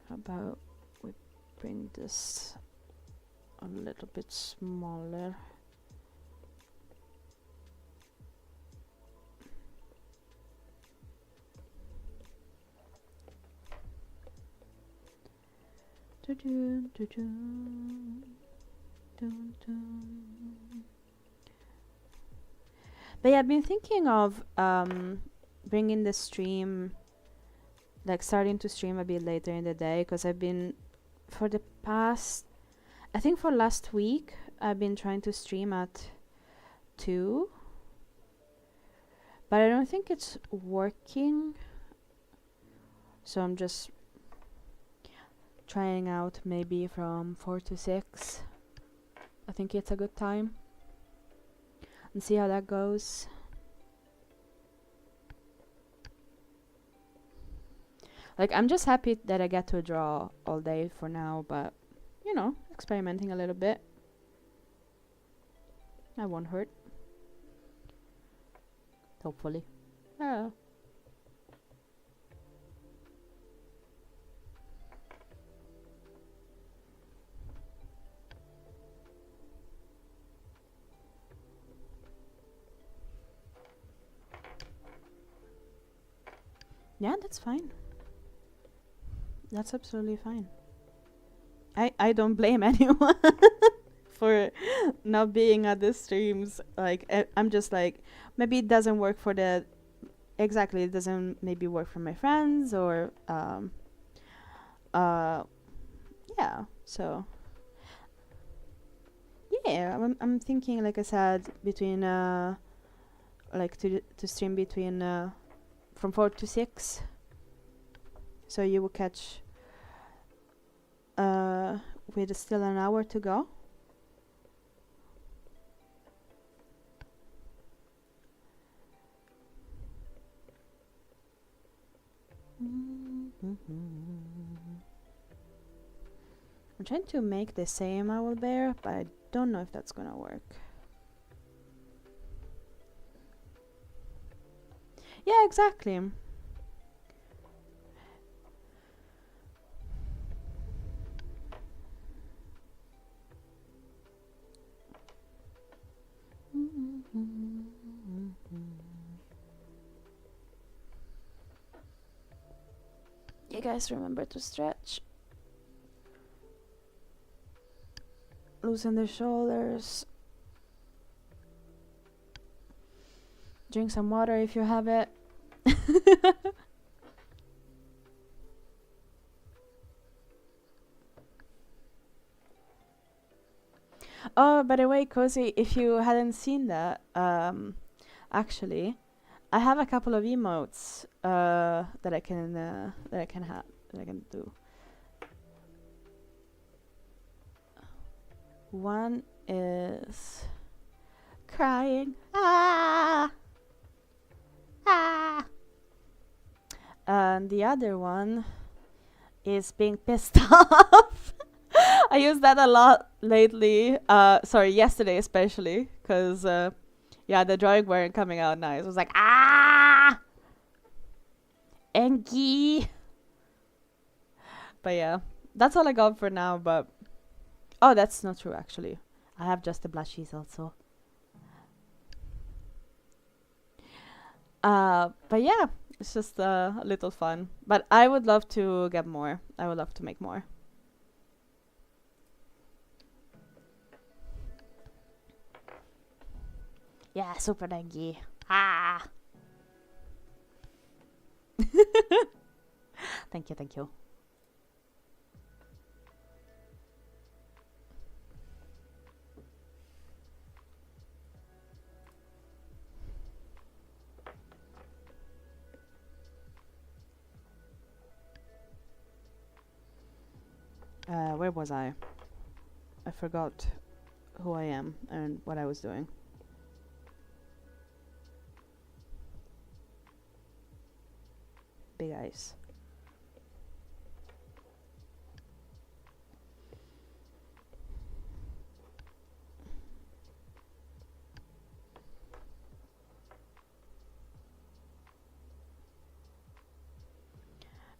How about we bring this a little bit smaller? But yeah, I've been thinking of bringing the stream, like starting to stream a bit later in the day, because I've been, for the past, I think for last week, I've been trying to stream at 2, but I don't think it's working. So I'm just trying out maybe from 4 to 6. I think it's a good time. And see how that goes. Like, I'm just happy that I get to draw all day for now, but, you know, experimenting a little bit. That won't hurt. Hopefully. Yeah. Yeah, that's fine. That's absolutely fine. I don't blame anyone for not being at the streams. Like, I'm just like, maybe it doesn't work for the, exactly, it doesn't maybe work for my friends, or yeah, so yeah, I'm thinking, like I said, between like to stream between from 4 to 6, so you will catch with still an hour to go. I'm trying to make the same owlbear, but I don't know if that's gonna work. Yeah, exactly. You guys remember to stretch. Loosen the shoulders. Drink some water if you have it. Oh, by the way, Cozy, if you hadn't seen that, actually, I have a couple of emotes that I can do. One is crying. Ah! Ah! And the other one is being pissed off. I use that a lot lately. Sorry, yesterday especially, because yeah, the drawing weren't coming out nice. It was like ah, Enki. But yeah, that's all I got for now. But oh, that's not true actually. I have just the blushies also. But yeah, it's just a little fun. But I would love to get more. I would love to make more. Yeah, super dengue. Ah. Thank you, thank you. Where was I? I forgot who I am and what I was doing. Big eyes.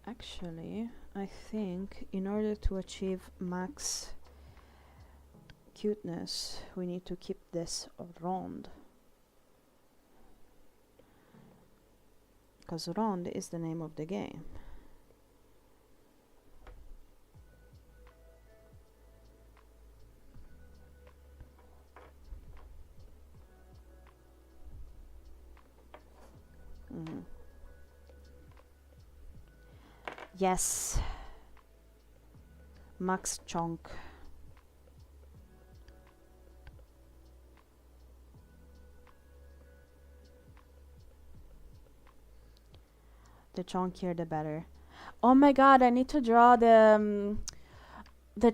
Actually, I think in order to achieve max cuteness, we need to keep this round. Because round is the name of the game. Mm. Yes. Max chunk. The chunkier the better. Oh my god, I need to draw the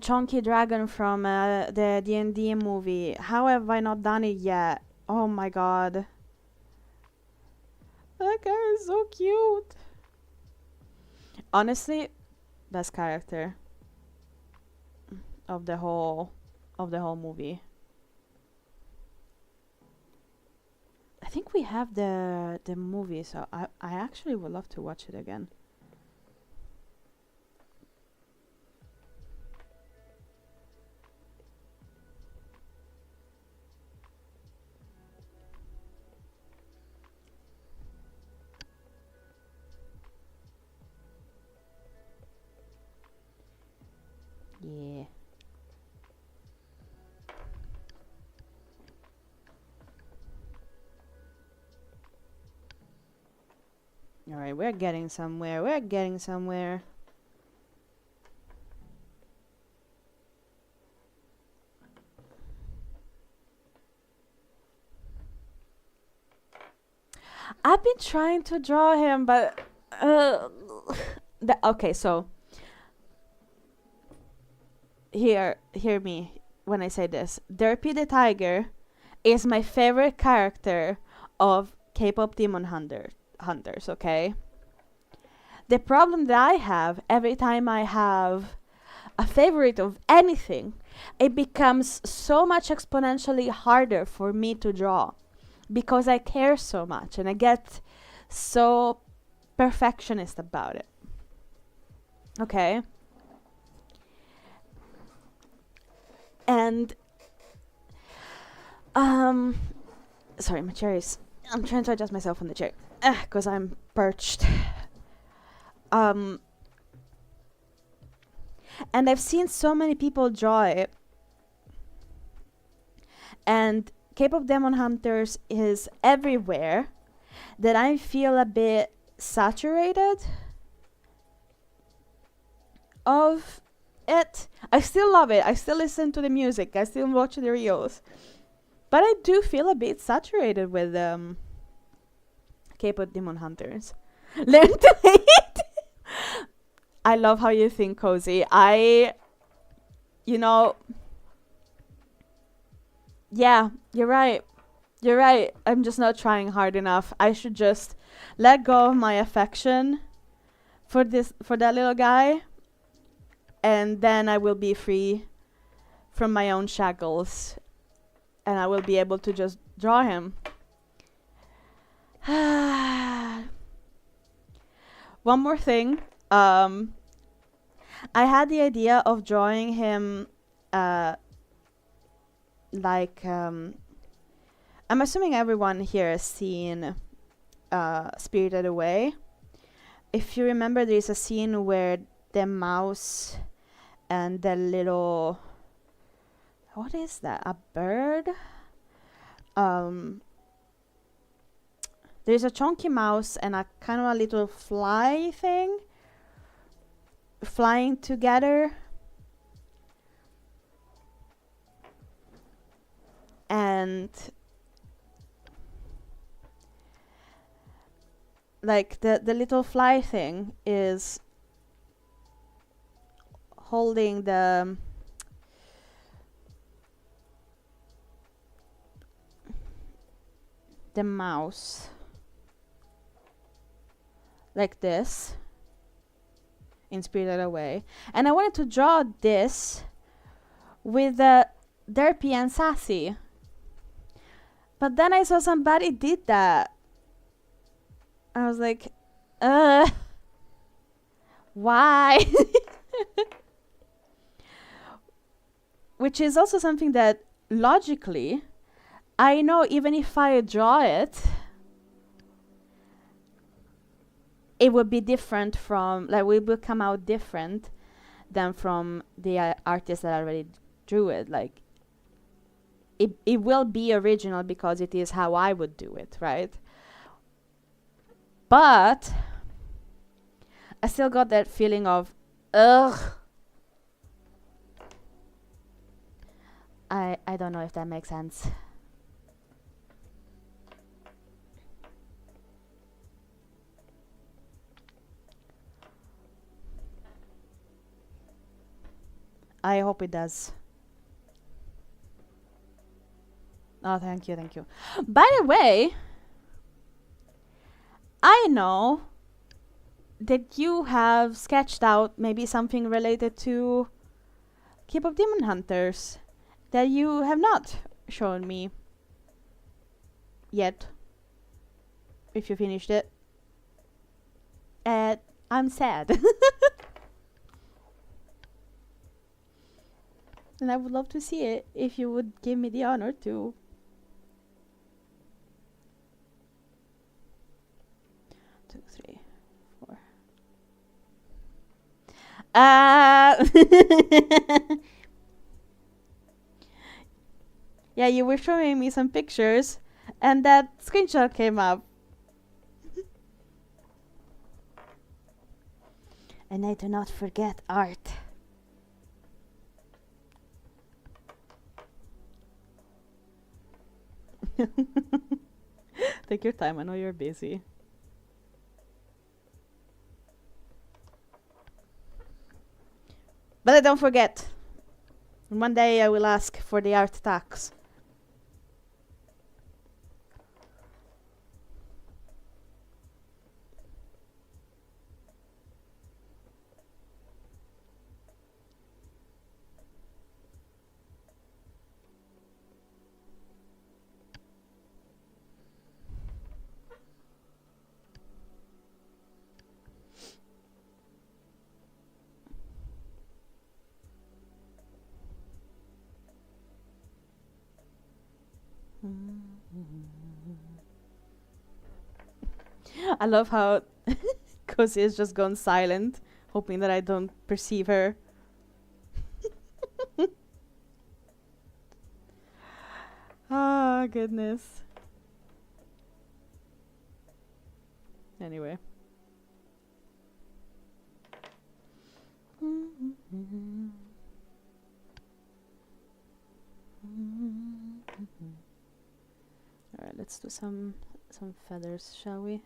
chunky dragon from the D&D movie. How have I not done it yet? Oh my god. That guy is so cute. Honestly, best character of the whole movie. I think we have the movie, so I actually would love to watch it again. Yeah. Alright, we're getting somewhere. We're getting somewhere. I've been trying to draw him, but okay, so hear me when I say this. Derpy the Tiger is my favorite character of K-pop Demon Hunters, okay? The problem that I have every time I have a favorite of anything, it becomes so much exponentially harder for me to draw because I care so much and I get so perfectionist about it. Okay? And sorry, my chair is, I'm trying to adjust myself on the chair because I'm perched. And I've seen so many people draw it, and K-pop Demon Hunters is everywhere that I feel a bit saturated of it. I still love it. I still listen to the music. I still watch the reels. But I do feel a bit saturated with K-pop Demon Hunters. Learn to hate. I love how you think, Cozy. You know, Yeah, you're right. You're right. I'm just not trying hard enough. I should just let go of my affection for that little guy, and then I will be free from my own shackles, and I will be able to just draw him. One more thing. I had the idea of drawing him, uh, like I'm assuming everyone here has seen Spirited Away. If you remember, there is a scene where the mouse and the little, what is that? A bird? There's a chunky mouse and a kind of a little fly thing flying together. And like the little fly thing is holding the mouse like this in Spirited Away, and I wanted to draw this with Derpy and Sassy, but then I saw somebody did that. I was like, why? Which is also something that logically I know, even if I draw it, it would be different from, like, it will come out different than from the artist that already drew it. Like, it will be original because it is how I would do it, right? But I still got that feeling of, ugh. I don't know if that makes sense. I hope it does. Oh, thank you, thank you. By the way, I know that you have sketched out maybe something related to Keep of Demon Hunters that you have not shown me yet. If you finished it. I'm sad. And I would love to see it if you would give me the honor to. Two, three, four. Yeah, you were showing me some pictures, and that screenshot came up. And I do not forget art. Take your time, I know you're busy. But don't forget, one day I will ask for the art tax. I love how Cozy has just gone silent, hoping that I don't perceive her. Oh, goodness. Anyway. Alright, let's do some feathers, shall we?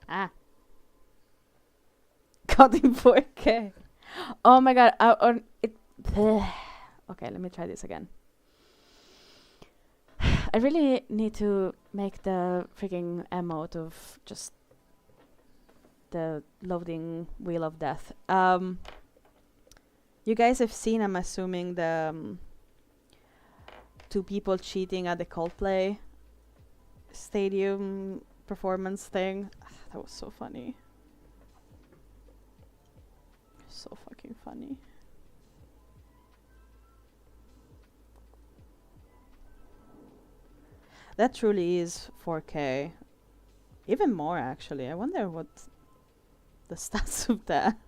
Ah! Got in 4K! Oh my god, okay, let me try this again. I really need to make the freaking emote of just the loading wheel of death. You guys have seen, I'm assuming, the two people cheating at the Coldplay stadium performance thing. That was so funny. So fucking funny. That truly is 4K. Even more, actually. I wonder what the stats of that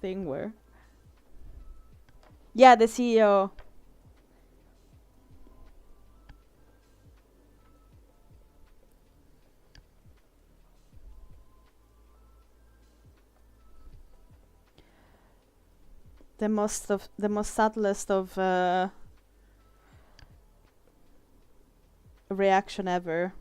thing were. Yeah, the CEO. The most subtlest of reaction ever.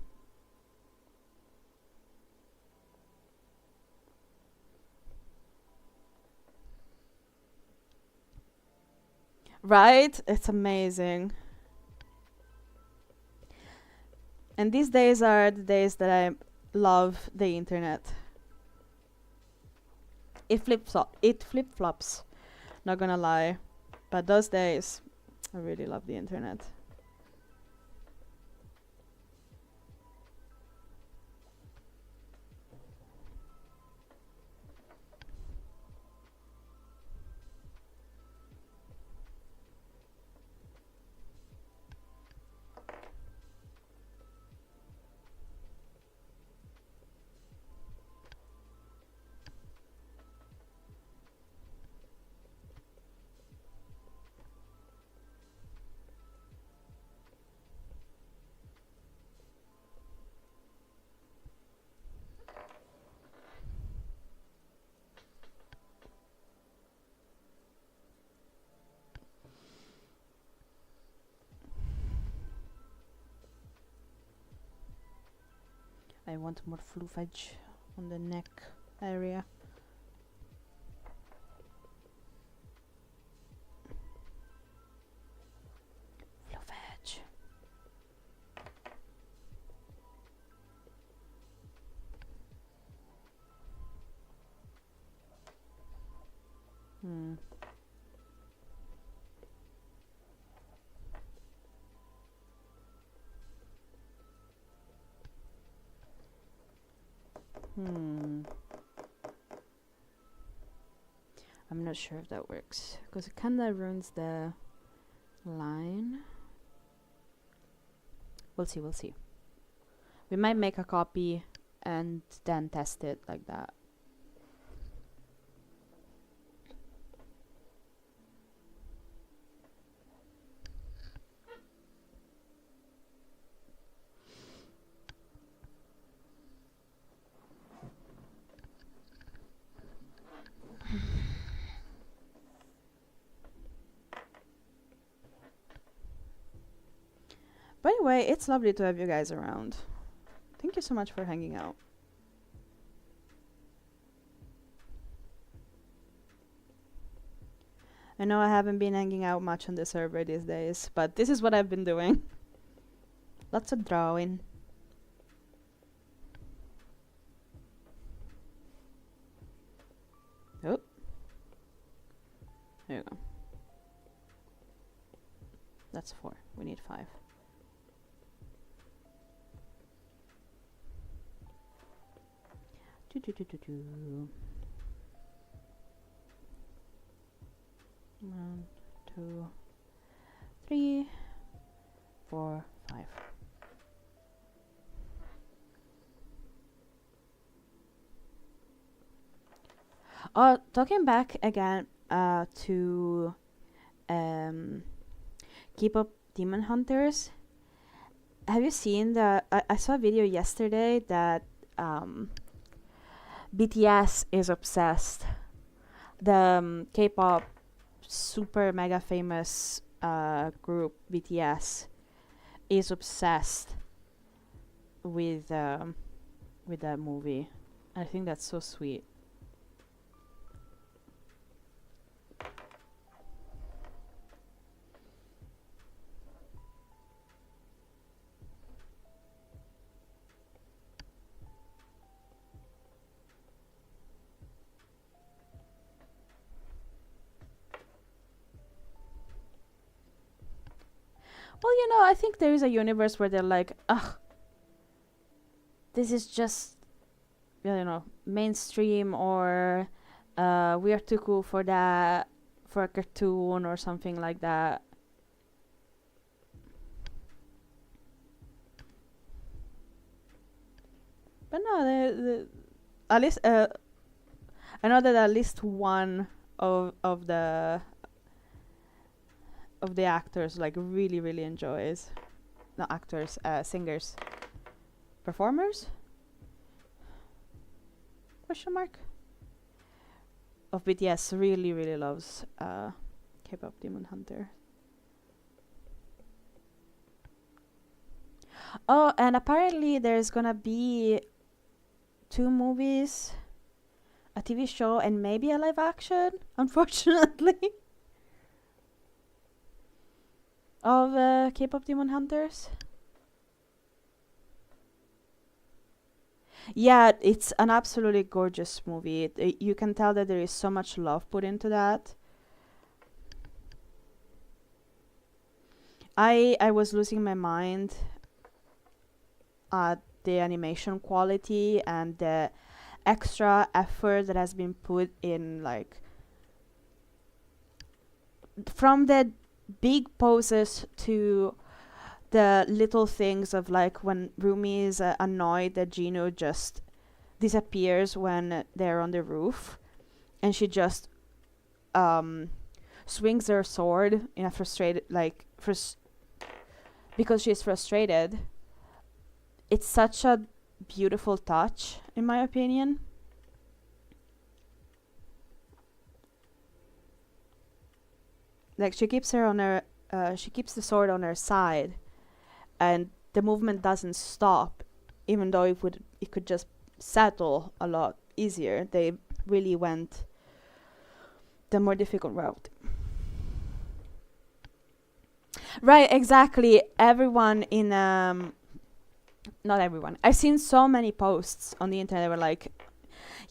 Right? It's amazing. And these days are the days that I love the internet. It flip-flops. Not gonna lie. But those days, I really love the internet. I want more fluffage on the neck area. Fluffage. Hmm. I'm not sure if that works because it kinda ruins the line. We'll see, we'll see. We might make a copy and then test it like that. By the way, it's lovely to have you guys around. Thank you so much for hanging out. I know I haven't been hanging out much on the server these days, but this is what I've been doing. Lots of drawing. Oh. There you go. That's 4. We need 5. One, 2, 3, 4, 5. Oh, talking back again to K-pop Demon Hunters. Have you seen the? I saw a video yesterday that BTS is obsessed. The K-pop super mega famous group BTS is obsessed with that movie. I think that's so sweet. Well, I think there is a universe where they're like, ugh, this is just, mainstream, or we are too cool for that, for a cartoon or something like that. But no, at least I know that at least one of the actors like really really enjoys, not actors, singers, performers, question mark, of BTS really really loves K-pop Demon Hunter. Oh, and apparently there's gonna be 2 movies, a TV show, and maybe a live action, unfortunately, of K-pop Demon Hunters. Yeah, it's an absolutely gorgeous movie. You can tell that there is so much love put into that. I was losing my mind at the animation quality and the extra effort that has been put in, like from the big poses to the little things of like when Rumi is annoyed that Gino just disappears when they're on the roof, and she just swings her sword in a frustrated, like because she's frustrated. It's such a beautiful touch, in my opinion. Like she keeps the sword on her side, and the movement doesn't stop, even though it could just settle a lot easier. They really went the more difficult route. Right, exactly. Everyone in not everyone. I've seen so many posts on the internet that were like,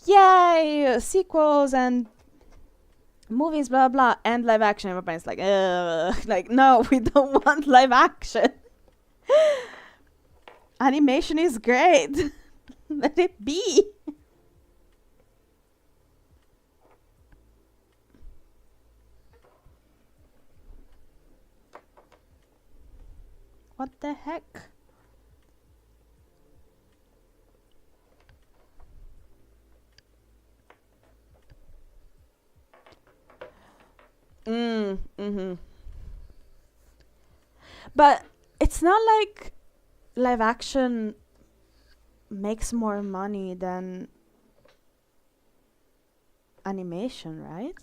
"Yay, sequels and movies, blah blah, and live action." Everybody's like, "Ugh." Like, no, we don't want live action. Animation is great. Let it be. What the heck? Mm-hmm. But it's not like live action makes more money than animation, right?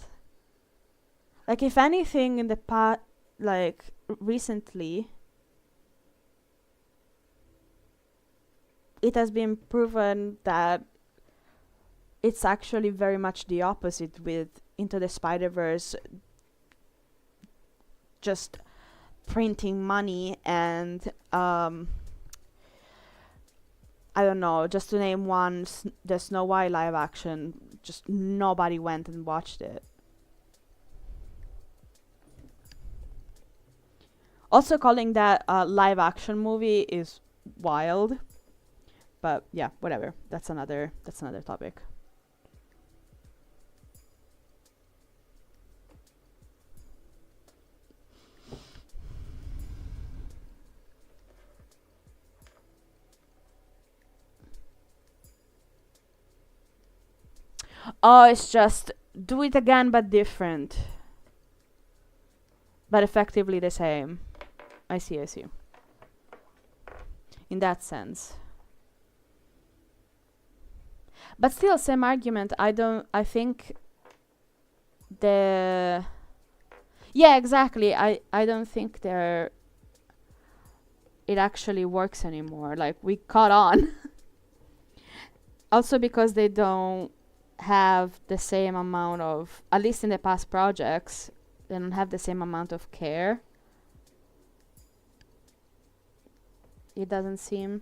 Like, if anything, in the past, like recently, it has been proven that it's actually very much the opposite, with Into the Spider-Verse just printing money, and I don't know, just to name one, the Snow White live action, just nobody went and watched it. Also, calling that a live action movie is wild. But yeah, whatever. That's another topic. Oh, it's just do it again but different. But effectively the same. I see. In that sense. But still, same argument. I think the... Yeah, exactly. I don't think it actually works anymore. Like, we caught on. Also because they don't have the same amount of, at least in the past projects, they don't have the same amount of care. It doesn't seem.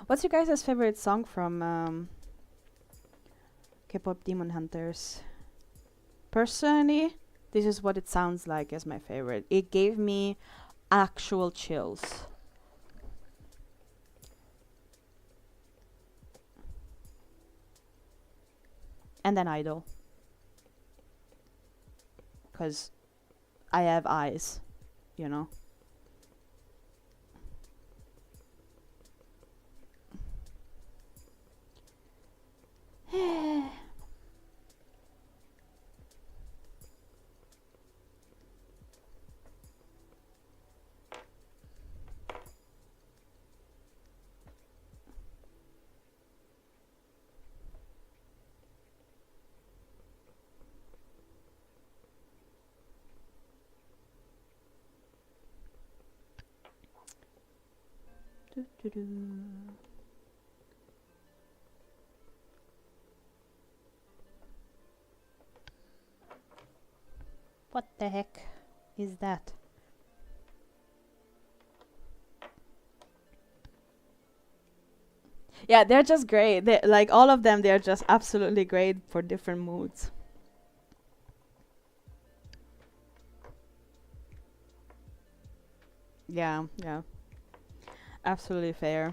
What's your guys' favorite song from K-pop Demon Hunters? Personally, this is what it sounds like as my favorite. It gave me actual chills. And then Idol. Because I have eyes, you know. What the heck is that? Yeah, they're just great. They like all of them. They're just absolutely great for different moods. Yeah, yeah, absolutely fair.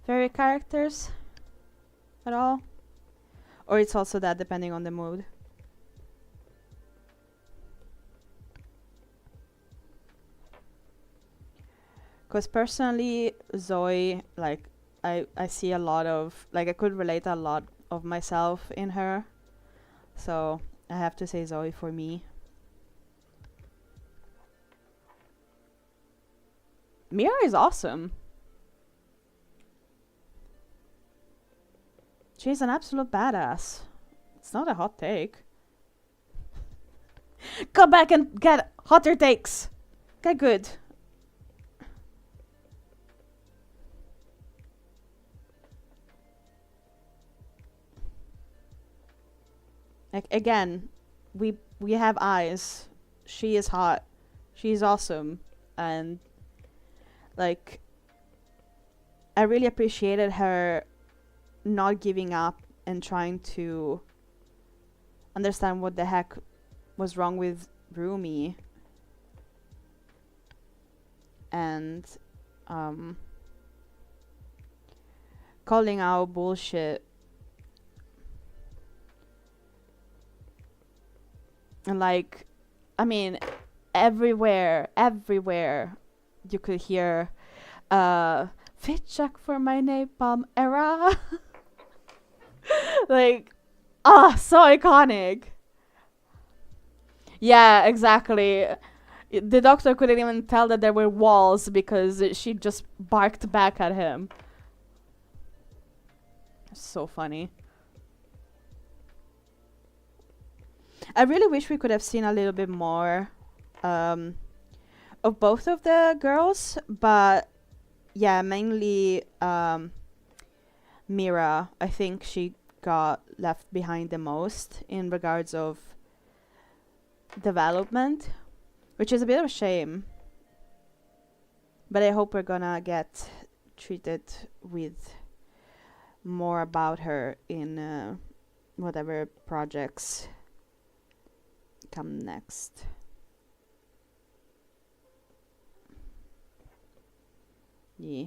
Favorite characters at all? Or it's also that depending on the mood? Because personally, Zoe, like, I see a lot of, like, I could relate a lot of myself in her. So I have to say Zoe for me. Mira is awesome. She's an absolute badass. It's not a hot take. Come back and get hotter takes. Get good. Like again, we have eyes. She is hot. She's awesome, and like I really appreciated her not giving up and trying to understand what the heck was wrong with Rumi, and calling out bullshit. And like, I mean, everywhere you could hear fit check for my napalm era. Like, so iconic. Yeah, exactly. The doctor couldn't even tell that there were walls because she just barked back at him. So funny. I really wish we could have seen a little bit more of both of the girls, but yeah, mainly Mira. I think she got left behind the most in regards of development, which is a bit of a shame. But I hope we're gonna get treated with more about her in whatever projects come next. Yeah.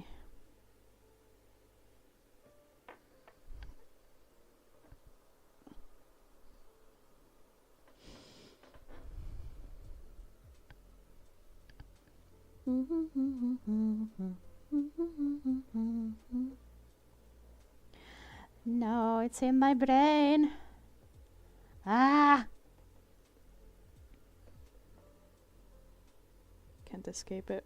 No, it's in my brain. Ah! Can't escape it.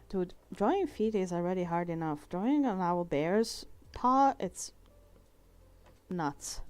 Dude, drawing feet is already hard enough. Drawing an owlbear's paw, it's nuts.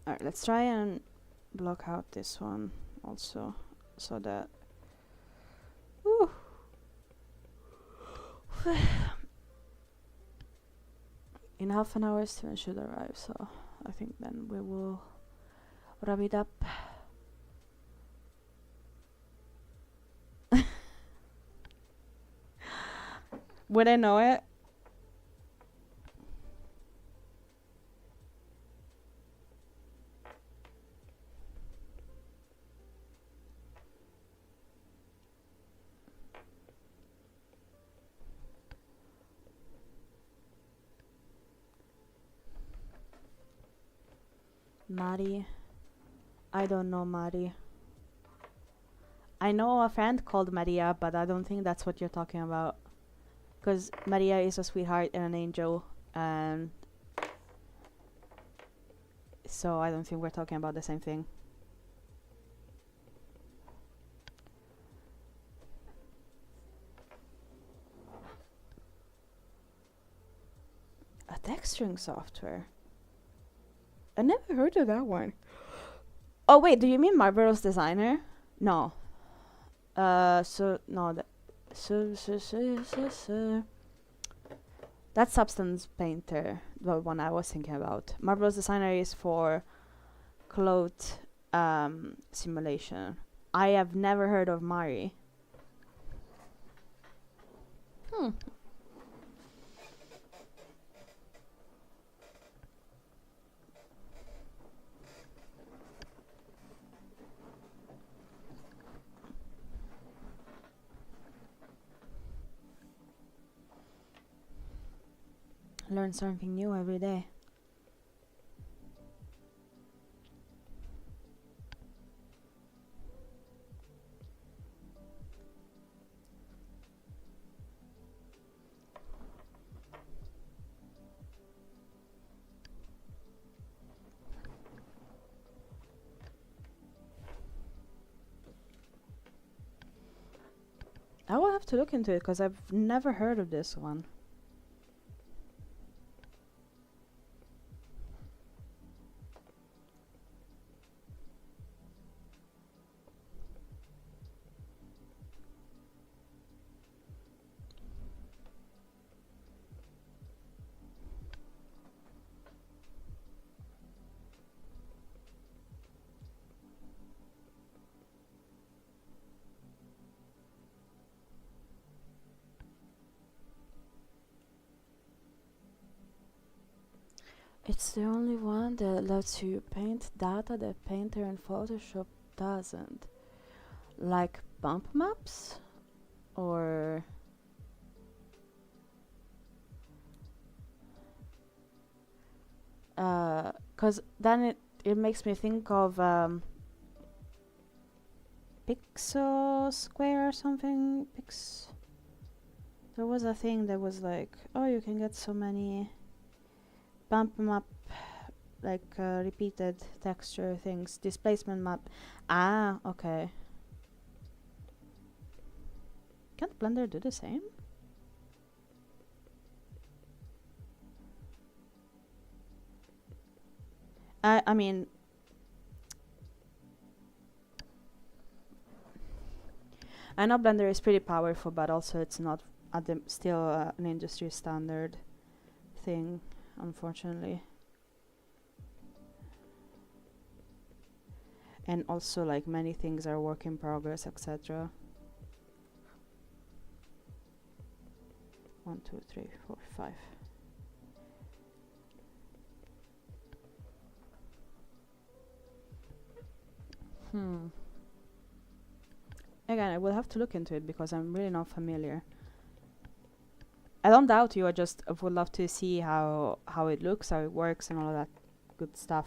Alright, let's try and block out this one also, so that... Whew. In half an hour Steven should arrive, so I think then we will wrap it up. Would I know it? Mari. I don't know Mari. I know a friend called Maria, but I don't think that's what you're talking about. Because Maria is a sweetheart and an angel, and so I don't think we're talking about the same thing. A texturing software? I never heard of that one. Oh wait, do you mean Marvelous Designer? No. So no, that's Substance Painter, the one I was thinking about. Marvelous Designer is for cloth simulation. I have never heard of Mari. Learn something new every day. I will have to look into it because I've never heard of this one. It's the only one that lets you paint data that Painter and Photoshop doesn't. Like bump maps? Or... cause then it makes me think of Pixel Square or something. There was a thing that was like, oh, you can get so many bump map, like repeated texture things, displacement map. Ah, okay. Can't Blender do the same? I mean, I know Blender is pretty powerful, but also it's not still an industry standard thing, unfortunately. And also, like, many things are work in progress, etc. 1, 2, 3, 4, 5. Again, I will have to look into it because I'm really not familiar. I don't doubt you, I just would love to see how it looks, how it works, and all of that good stuff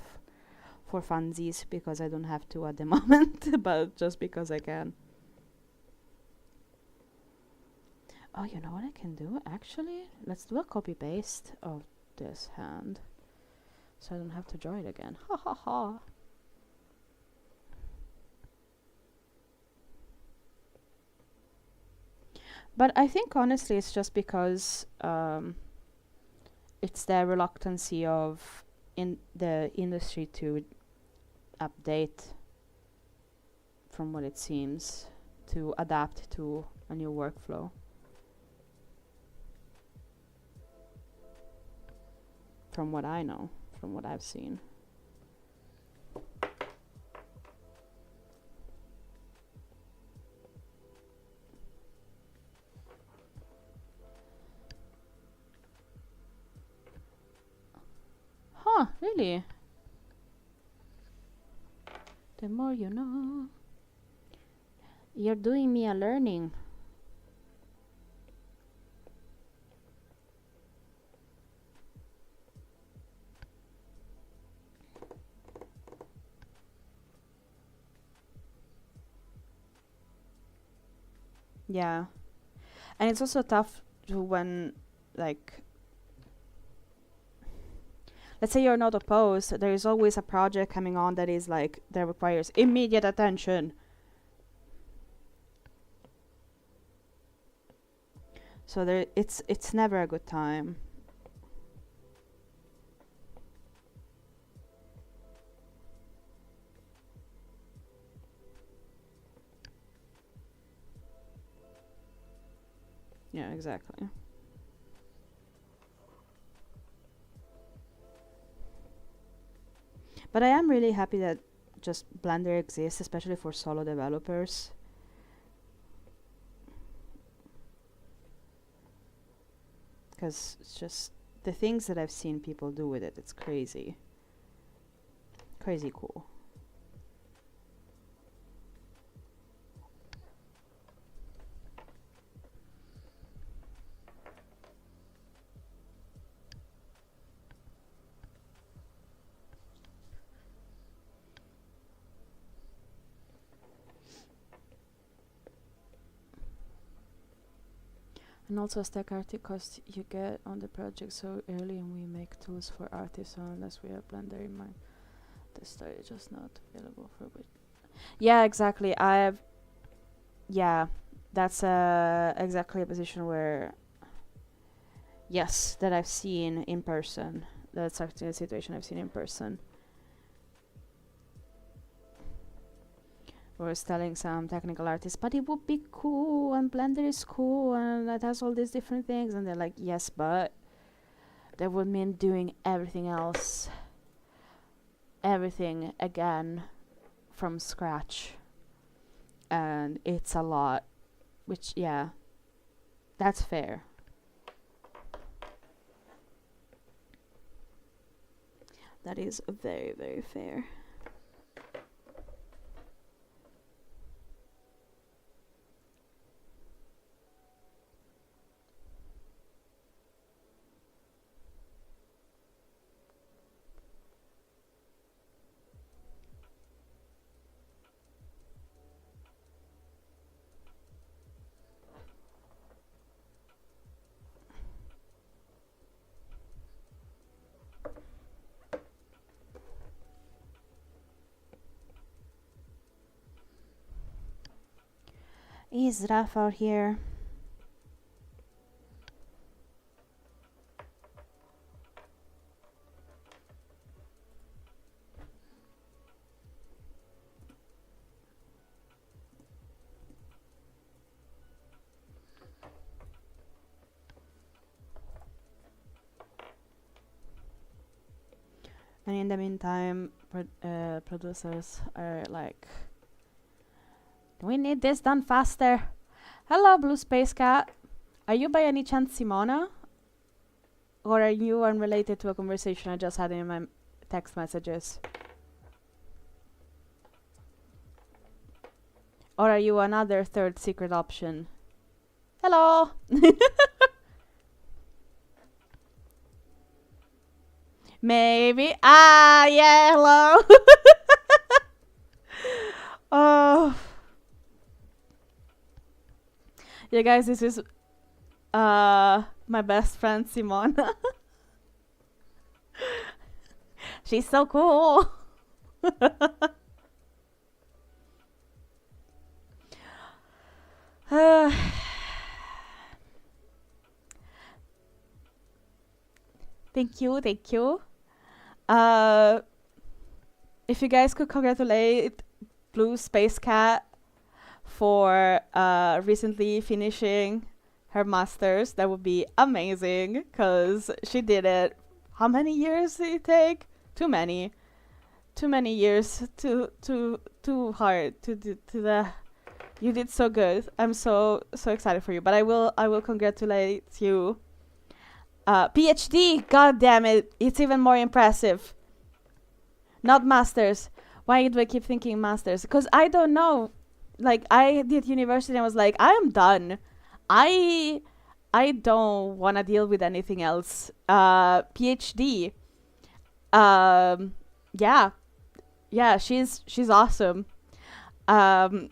for funsies, because I don't have to at the moment, but just because I can. Oh, you know what I can do? Actually, let's do a copy-paste of this hand, so I don't have to draw it again. Ha ha ha! But I think honestly it's just because it's the reluctancy of in the industry to update from what it seems to adapt to a new workflow. From what I know, from what I've seen. Huh, really? The more you know. You're doing me a learning. Yeah. And it's also tough to when, like, let's say you're not opposed, there is always a project coming on that is like, that requires immediate attention. So there, it's never a good time. Yeah, exactly. But I am really happy that just Blender exists, especially for solo developers. Because it's just the things that I've seen people do with it, it's crazy. Crazy cool. And also stack artist cost you get on the project so early, and we make tools for artists, so unless we have Blender in mind, the story is just not available for which. Yeah, exactly. Yeah, that's exactly a position where, yes, that I've seen in person. That's actually a situation I've seen in person. I was telling some technical artists, but it would be cool, and Blender is cool, and it has all these different things, and they're like, yes, but that would mean doing everything else, everything again from scratch, and it's a lot, which, yeah, that's fair. That is very, very fair. Is rough out here. And in the meantime, producers are like, we need this done faster. Hello, Blue Space Cat. Are you by any chance Simona? Or are you unrelated to a conversation I just had in my text messages? Or are you another third secret option? Hello! Maybe. Ah, yeah, hello! Oh. Yeah, guys, this is my best friend Simona. She's so cool. Thank you, thank you. if you guys could congratulate Blue Space Cat for recently finishing her masters, that would be amazing, because she did it. How many years did it take? Too many. Too many years. Too hard to do to the. You did so good. I'm so excited for you. But I will congratulate you. PhD. God damn it! It's even more impressive. Not masters. Why do I keep thinking masters? Because I don't know. Like, I did university and I was like, I am done. I don't want to deal with anything else. PhD. Yeah. Yeah, she's awesome. But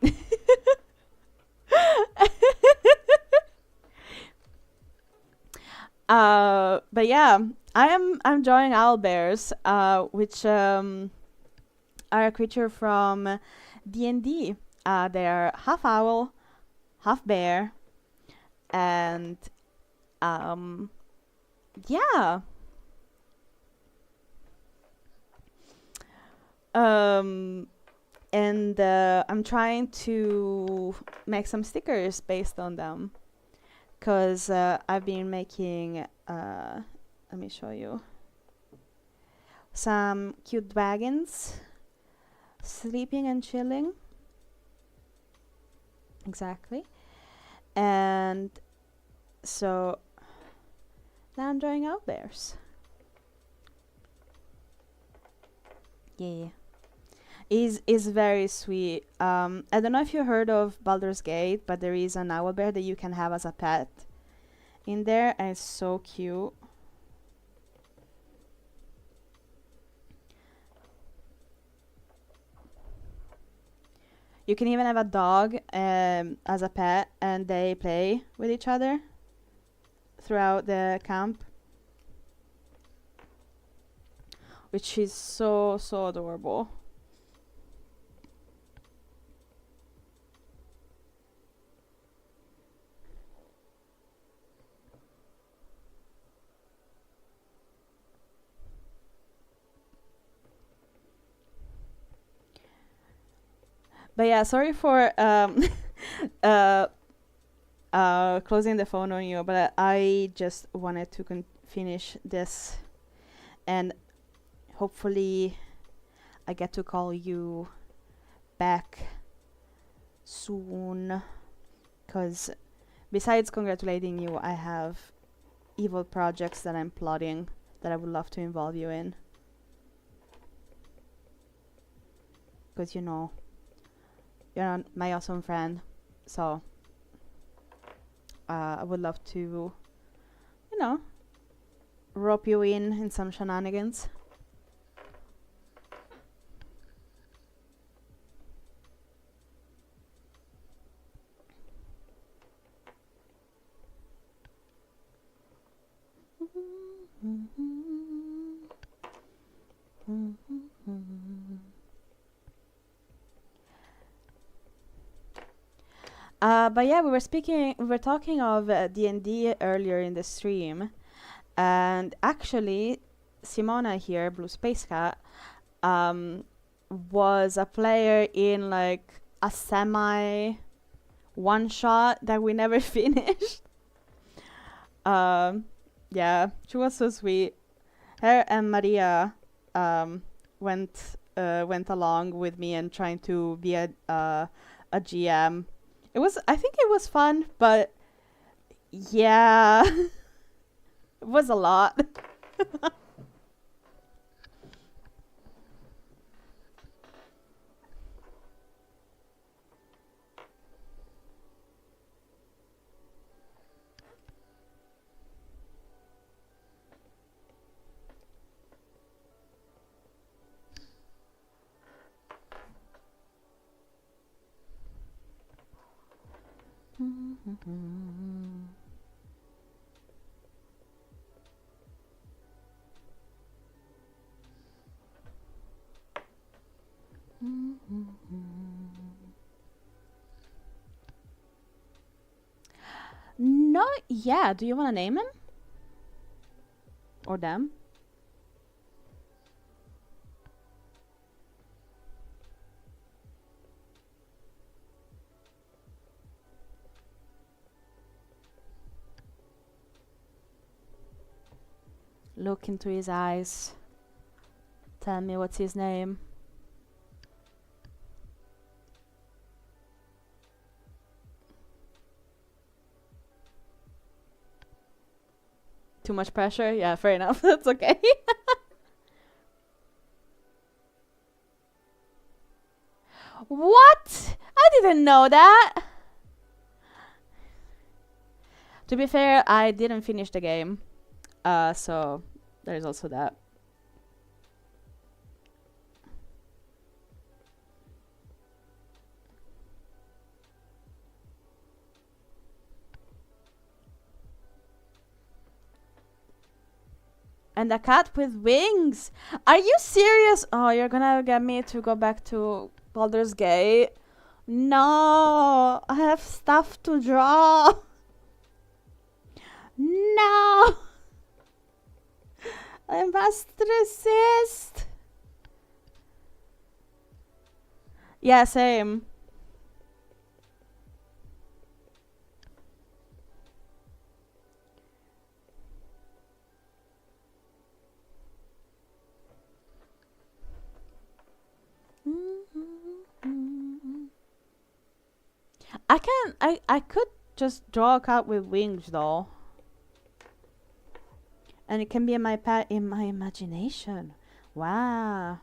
yeah, I'm drawing owlbears, which are a creature from D&D. They're half owl, half bear, and yeah. And I'm trying to make some stickers based on them, because I've been making, let me show you, some cute dragons sleeping and chilling. Exactly. And so now I'm drawing owlbears. Yeah. Is very sweet. I don't know if you heard of Baldur's Gate, but there is an owlbear that you can have as a pet in there, and it's so cute. You can even have a dog as a pet, and they play with each other throughout the camp, which is so adorable. But yeah, sorry for closing the phone on you, but I just wanted to finish this, and hopefully I get to call you back soon, because besides congratulating you, I have evil projects that I'm plotting that I would love to involve you in, because you're my awesome friend, so I would love to, rope you in some shenanigans. But yeah, we were talking of D&D earlier in the stream, and actually, Simona here, Blue Space Cat, was a player in like a semi one shot that we never finished. Yeah, she was so sweet. Her and Maria went along with me and trying to be a GM. I think it was fun, but yeah, it was a lot. Not yet. Do you want to name him? Or them? look into his eyes. Tell me what's his name. Too much pressure? Yeah, fair enough. That's okay. What? I didn't know that. To be fair, I didn't finish the game. So there's also that. And a cat with wings. Are you serious? Oh, you're gonna get me to go back to Baldur's Gate. No, I have stuff to draw. No, I must resist. Yeah, same. I could just draw a cat with wings though. And it can be in my imagination. Wow.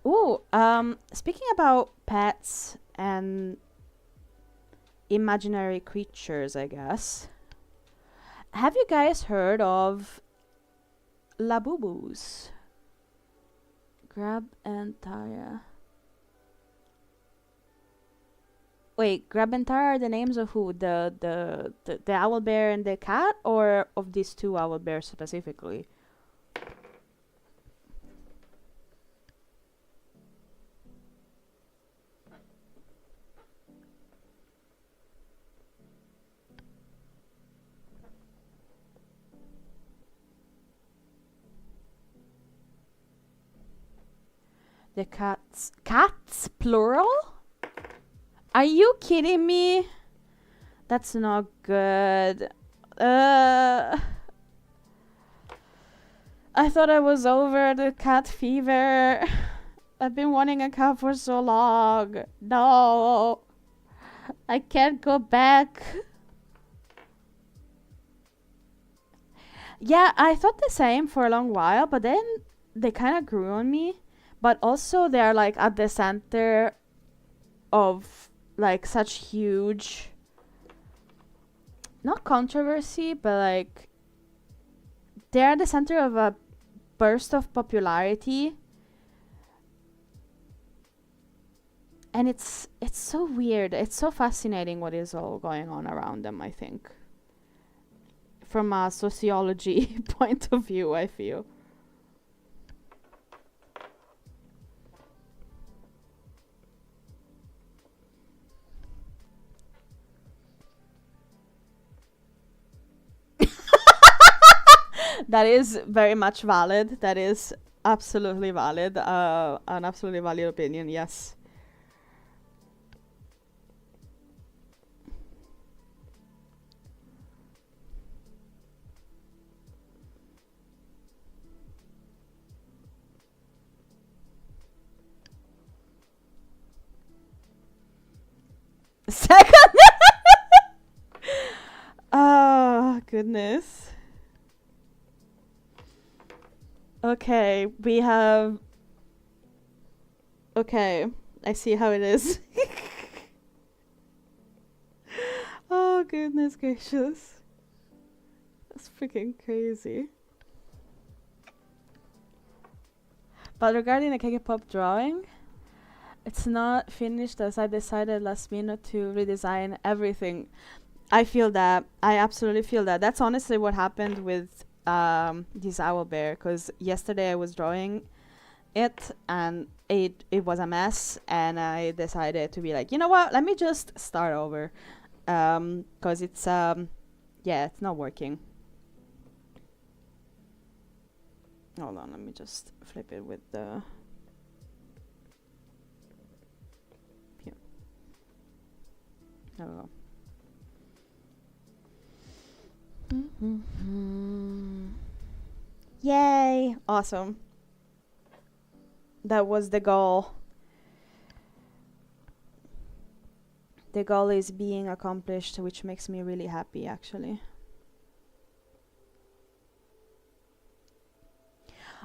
Ooh, speaking about pets and imaginary creatures, I guess. Have you guys heard of Labubus? Grab and Tara. Wait, Grab and Tara are the names of who? The owlbear and the cat, or of these two owlbears specifically? The cats plural? Are you kidding me? That's not good. I thought I was over the cat fever. I've been wanting a cat for so long. No. I can't go back. Yeah, I thought the same for a long while, but then they kind of grew on me. But also they're like at the center of like such huge, not controversy, but like they're at the center of a burst of popularity. And it's so weird. It's so fascinating what is all going on around them, I think. From a sociology point of view, I feel. That is very much valid. That is absolutely valid. An absolutely valid opinion, yes. Second. Oh, goodness. Okay, we have... Okay, I see how it is. Oh, goodness gracious. That's freaking crazy. But regarding the K-pop drawing, it's not finished as I decided last minute to redesign everything. I feel that. I absolutely feel that. That's honestly what happened with this owlbear, because yesterday I was drawing it and it was a mess, and I decided to be like, you know what, let me just start over, because it's yeah, it's not working. Hold on, let me just flip it with the here. There we go. Yay! Awesome. That was the goal. The goal is being accomplished, which makes me really happy, actually.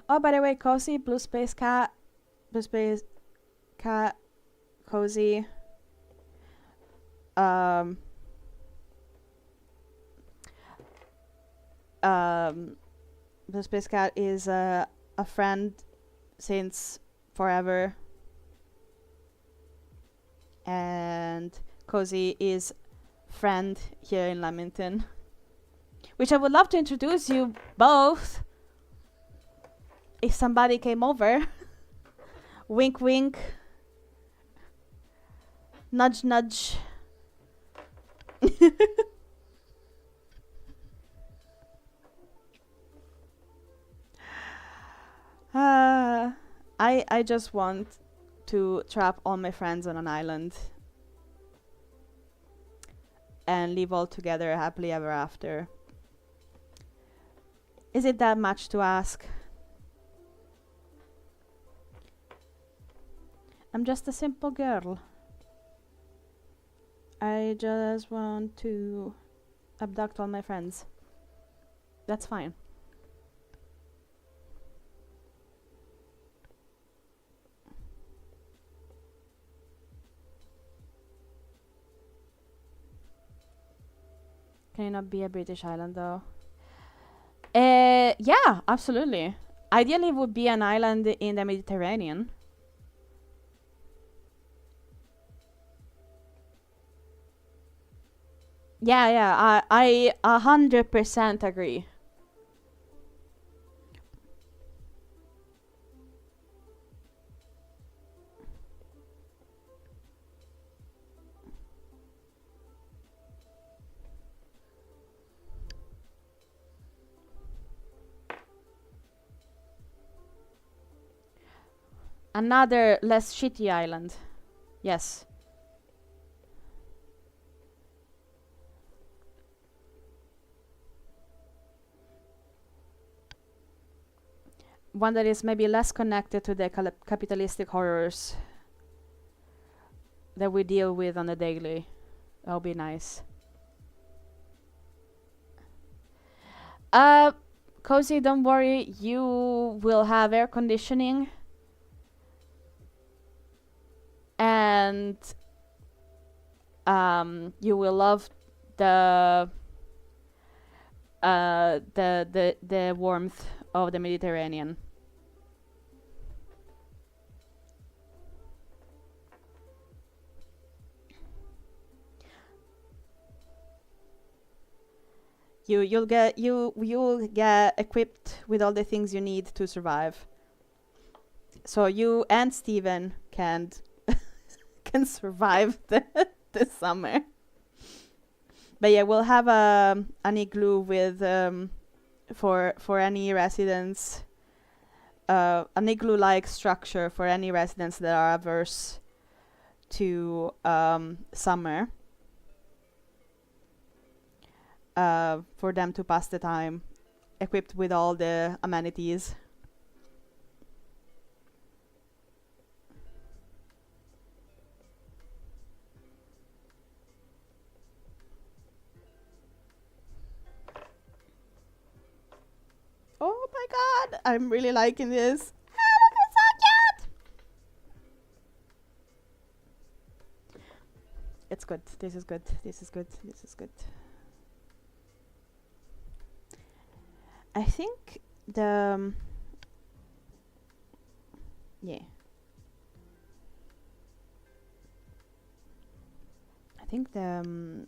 Oh, by the way, Cozy, Blue Space Cat, Cozy. Um, Blue Space Cat is a friend since forever. And Cozy is friend here in Lamington. Which I would love to introduce you both. If somebody came over. Wink wink. Nudge nudge. I just want to trap all my friends on an island and live all together happily ever after. Is it that much to ask? I'm just a simple girl. I just want to abduct all my friends. That's fine. Can it not be a British island though? Yeah, absolutely. Ideally it would be an island in the Mediterranean. Yeah, I 100% agree. Another less shitty island. Yes. One that is maybe less connected to the capitalistic horrors that we deal with on the daily. That would be nice. Cozy, don't worry. You will have air conditioning. And you will love the warmth of the Mediterranean. You'll get equipped with all the things you need to survive. So you and Steven can survive the summer. But yeah, we'll have an igloo with for any residents, an igloo-like structure for any residents that are averse to summer, for them to pass the time, equipped with all the amenities. Oh my god, I'm really liking this. Ah, look, it's so cute! It's good. This is good. This is good. This is good. I think the yeah. I think the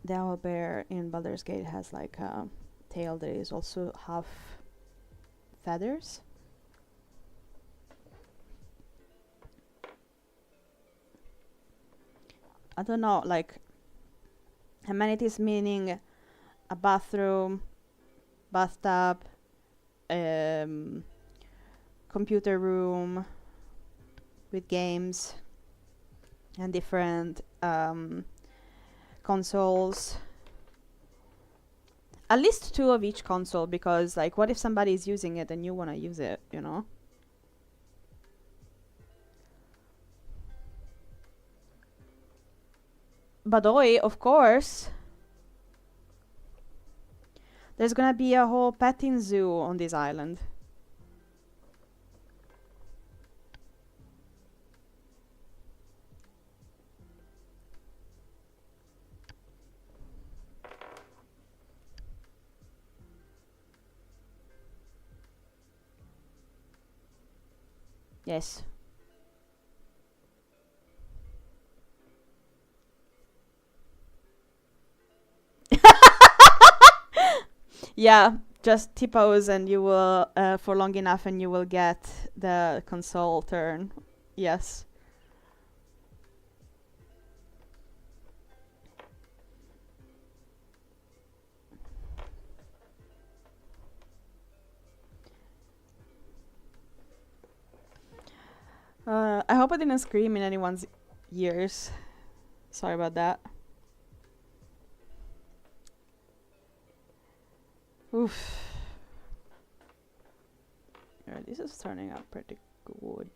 owlbear in Baldur's Gate has like a tail that is also half feathers. I don't know, like amenities meaning a bathroom, bathtub, computer room with games and different consoles. At least 2 of each console, because like what if somebody is using it and you want to use it, you know? Badoy, of course. There's gonna be a whole petting zoo on this island. Yes. Yeah, just T-pose and you will, for long enough, and you will get the console turn. Yes. I hope I didn't scream in anyone's ears. Sorry about that. Oof. Yeah, this is turning out pretty good.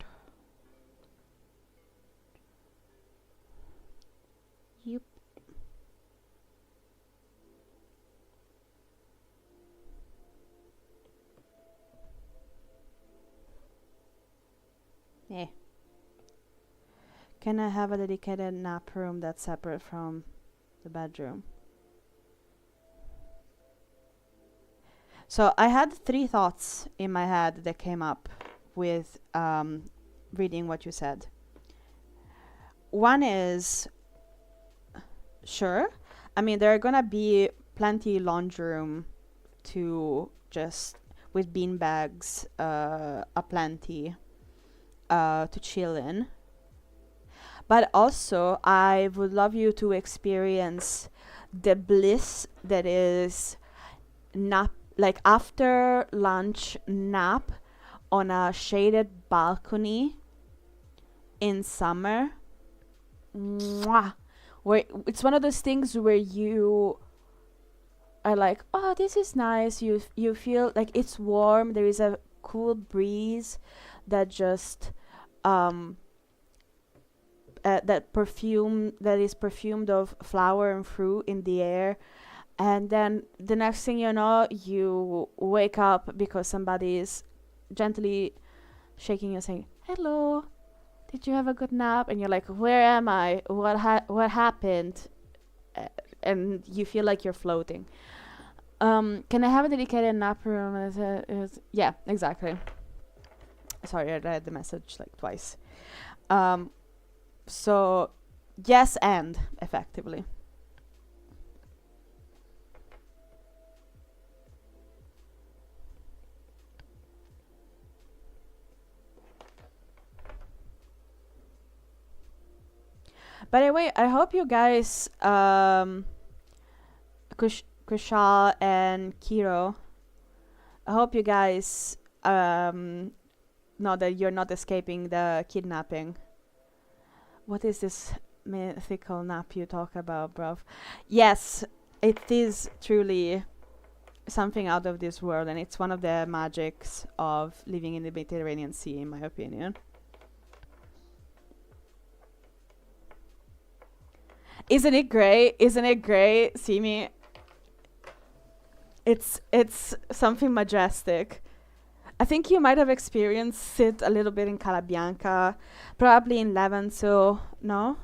Yep. Yeah. Can I have a dedicated nap room that's separate from the bedroom? So I had 3 thoughts in my head that came up with reading what you said. One is, sure, I mean, there are gonna be plenty laundry room to just, with bean bags, aplenty, to chill in. But also, I would love you to experience the bliss that is nap, like after lunch nap on a shaded balcony in summer. Mwah! Where it's one of those things where you are like, oh, this is nice. You feel like it's warm. There is a cool breeze that just that is perfumed of flower and fruit in the air. And then the next thing you know, you wake up because somebody is gently shaking you, saying, hello, did you have a good nap? And you're like, where am I? What happened? And you feel like you're floating. Can I have a dedicated nap room? Yeah, exactly. Sorry, I read the message like twice. So, yes, and effectively. By the way, I hope you guys, Kushal and Kiro, I hope you guys know that you're not escaping the kidnapping. What is this mythical nap you talk about, bruv? Yes, it is truly something out of this world, and it's one of the magics of living in the Mediterranean Sea, in my opinion. Isn't it great? Isn't it great? See me. It's something majestic. I think you might have experienced it a little bit in Calabianca, probably in Levanto, no?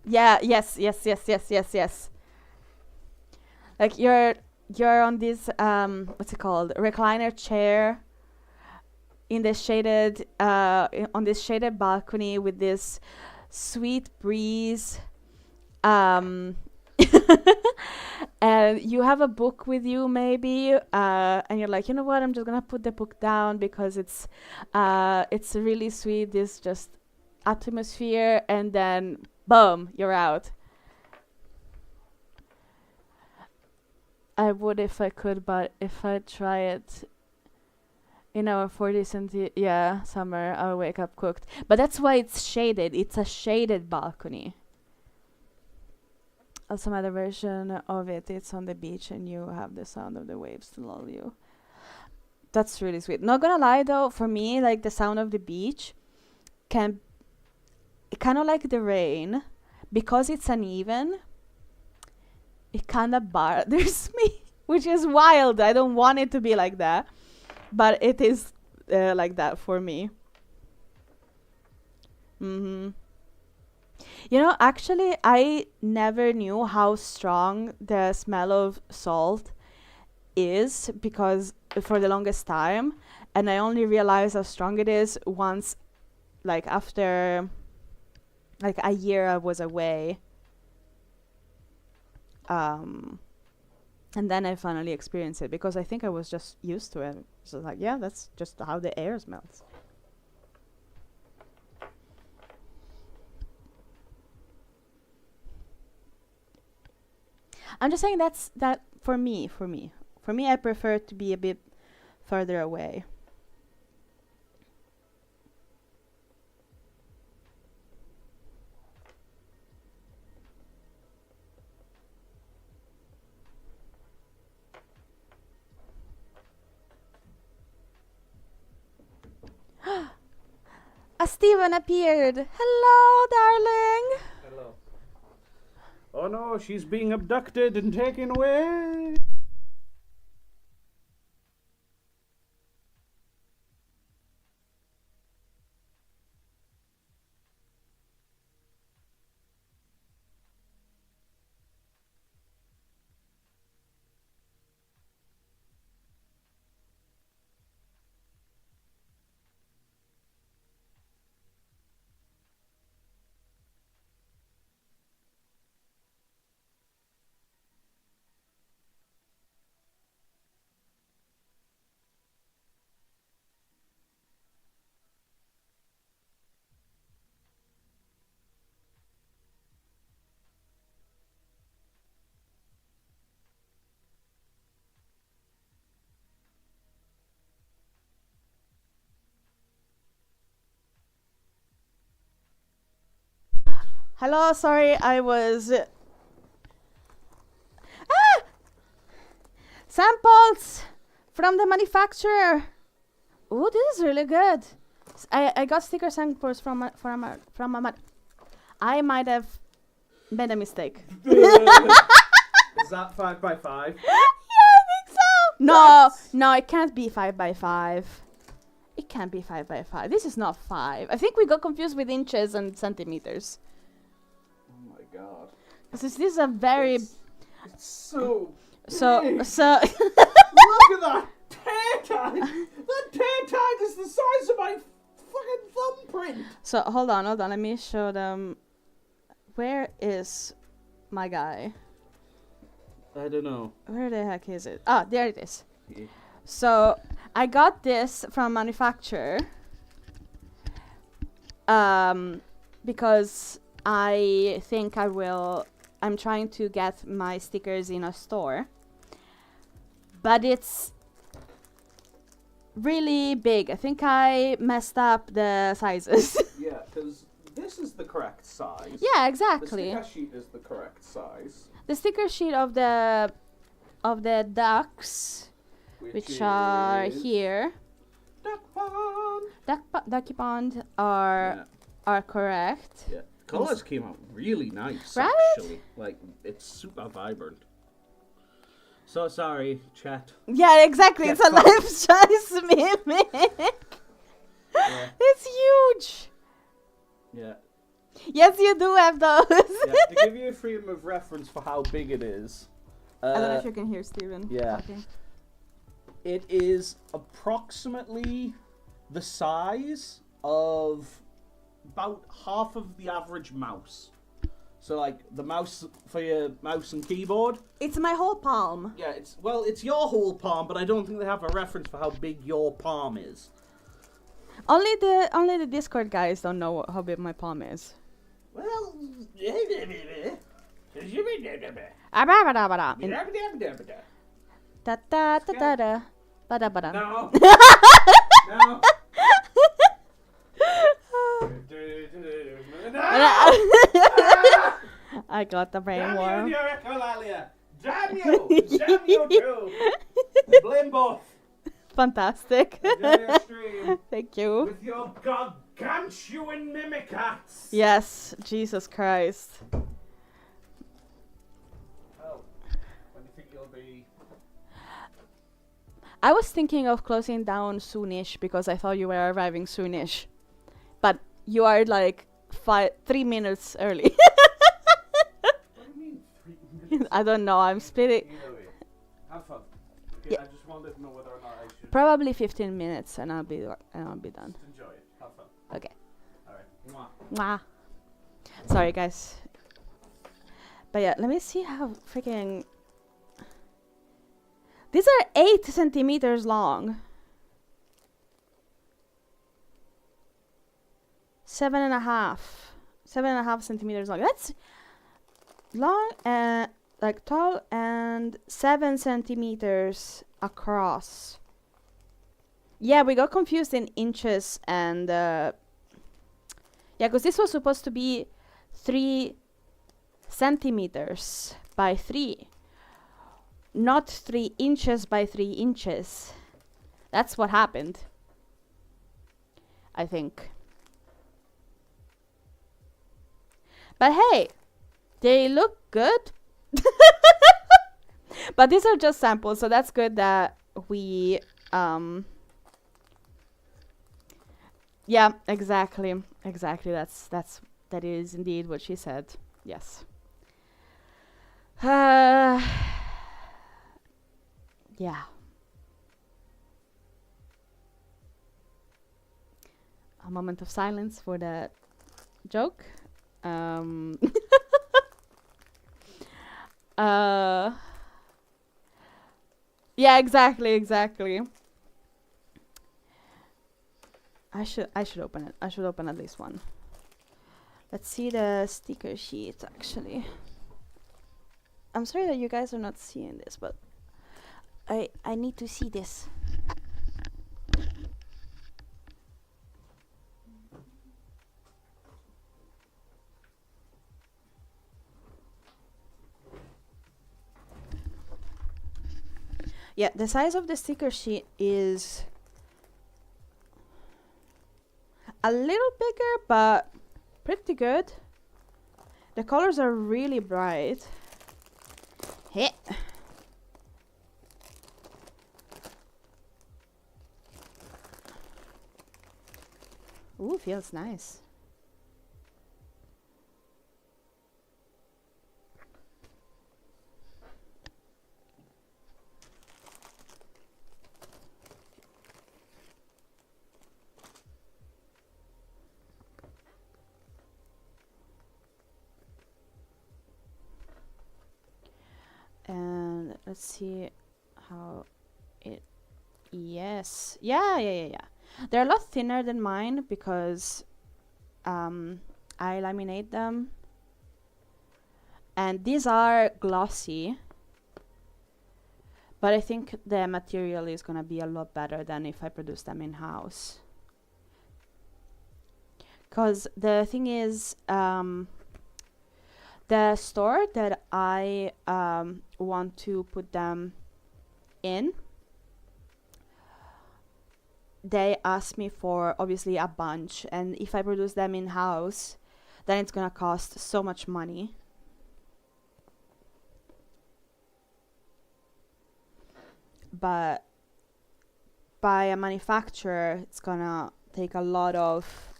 Yeah, yes. Like you're on this what's it called? Recliner chair in the shaded on this shaded balcony with this sweet breeze. And you have a book with you maybe, and you're like, you know what, I'm just gonna put the book down because it's really sweet, this just atmosphere, and then boom, you're out. I would if I could, but if I try it in our 40s and summer, I'll wake up cooked. But that's why it's shaded. It's a shaded balcony. some other version of it. It's on the beach, and you have the sound of the waves to lull you. That's really sweet. Not gonna lie though, for me, like the sound of the beach can kind of like the rain, because it's uneven. It kind of bothers me, which is wild. I don't want it to be like that, but it is like that for me. Mm-hmm. You know, actually, I never knew how strong the smell of salt is, because for the longest time, and I only realized how strong it is once, like after like a year I was away. And then I finally experienced it, because I think I was just used to it. So like, yeah, that's just how the air smells. I'm just saying that's that for me. I prefer to be a bit further away. A Steven appeared. Hello, darling. Hello. Oh no, she's being abducted and taken away. Hello, sorry, I was... Samples from the manufacturer. Oh, this is really good. I got sticker samples from a I might have made a mistake. Is that 5x5? Yeah, I think so. No, it can't be 5x5. It can't be 5x5. This is not 5. I think we got confused with inches and centimeters. Oh my god. This is a very... It's so So... Look at that tear-tag! That tear-tag is the size of my fucking thumbprint! So, hold on. Let me show them... Where is my guy? I don't know. Where the heck is it? Ah, there it is. Yeah. So, I got this from manufacturer. Because I think I'm trying to get my stickers in a store. But it's really big. I think I messed up the sizes. Yeah, because this is the correct size. Yeah, exactly. The sticker sheet is the correct size. The sticker sheet of the ducks, which are here. Duck pond. Ducky pond are correct. Yeah. Colors came out really nice, Right? actually. Like, it's super vibrant. So sorry, chat. Yeah, exactly. Get It's a life size mimic. Yeah. It's huge. Yeah. Yes, you do have those. Yeah. To give you a freedom of reference for how big it is. I don't know if you can hear Steven. Yeah. Okay. It is approximately the size of about half of the average mouse. So like the mouse for your mouse and keyboard. It's my whole palm. Yeah, it's your whole palm, but I don't think they have a reference for how big your palm is. Only the Discord guys don't know how big my palm is. Well, Da da da da da. Bada bada. no. No. I got the brain Damn you worm. and your echolalia! Damn you! Damn you too! Blame both! Fantastic. Enjoy your stream Thank you. with your gargantuan mimikats! Yes, Jesus Christ. Oh, when do you think you'll be... I was thinking of closing down soonish because I thought you were arriving soonish. But you are like 3 minutes early. What do you mean 3 minutes? I don't know, I'm splitting. Either way, have fun. Okay, Yeah. I just wanted to know whether or not I should Probably 15 minutes and I'll be done. just enjoy it. Have fun. Okay. Alright. Mwah. Mwah. Sorry guys. But yeah, let me see how freaking... These are 8 centimeters long. 7.5. 7.5 centimeters long. That's long and like tall and 7 centimeters across. Yeah, we got confused in inches and yeah, because this was supposed to be 3 centimeters by 3, not 3 inches by 3 inches. That's what happened, I think. But hey, they look good. But these are just samples, so that's good that we yeah, exactly. That is indeed what she said. Yes. Yeah. A moment of silence for that joke. Yeah, exactly. I should open it. I should open at least one. Let's see the sticker sheet actually. I'm sorry that you guys are not seeing this, but I need to see this. Yeah, the size of the sticker sheet is a little bigger, but pretty good. The colors are really bright. Hey. Ooh, feels nice. And let's see how it... Yes. Yeah. They're a lot thinner than mine because I laminate them. And these are glossy. But I think the material is gonna be a lot better than if I produce them in-house. Because the thing is, the store that I want to put them in, they ask me for obviously a bunch, and if I produce them in-house, then it's gonna cost so much money. But by a manufacturer, it's gonna take a lot of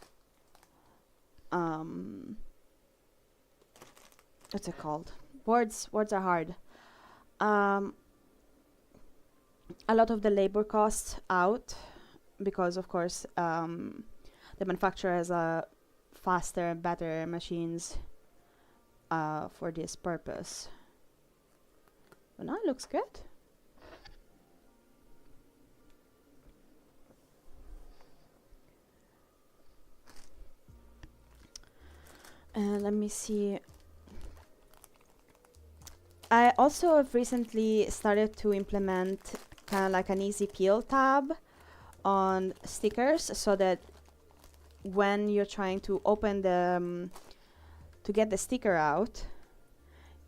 what's it called? Words are hard. A lot of the labor costs out because, of course, the manufacturer has a faster and better machines for this purpose. But now it looks good. And let me see. I also have recently started to implement kind of like an easy peel tab on stickers so that when you're trying to open the to get the sticker out,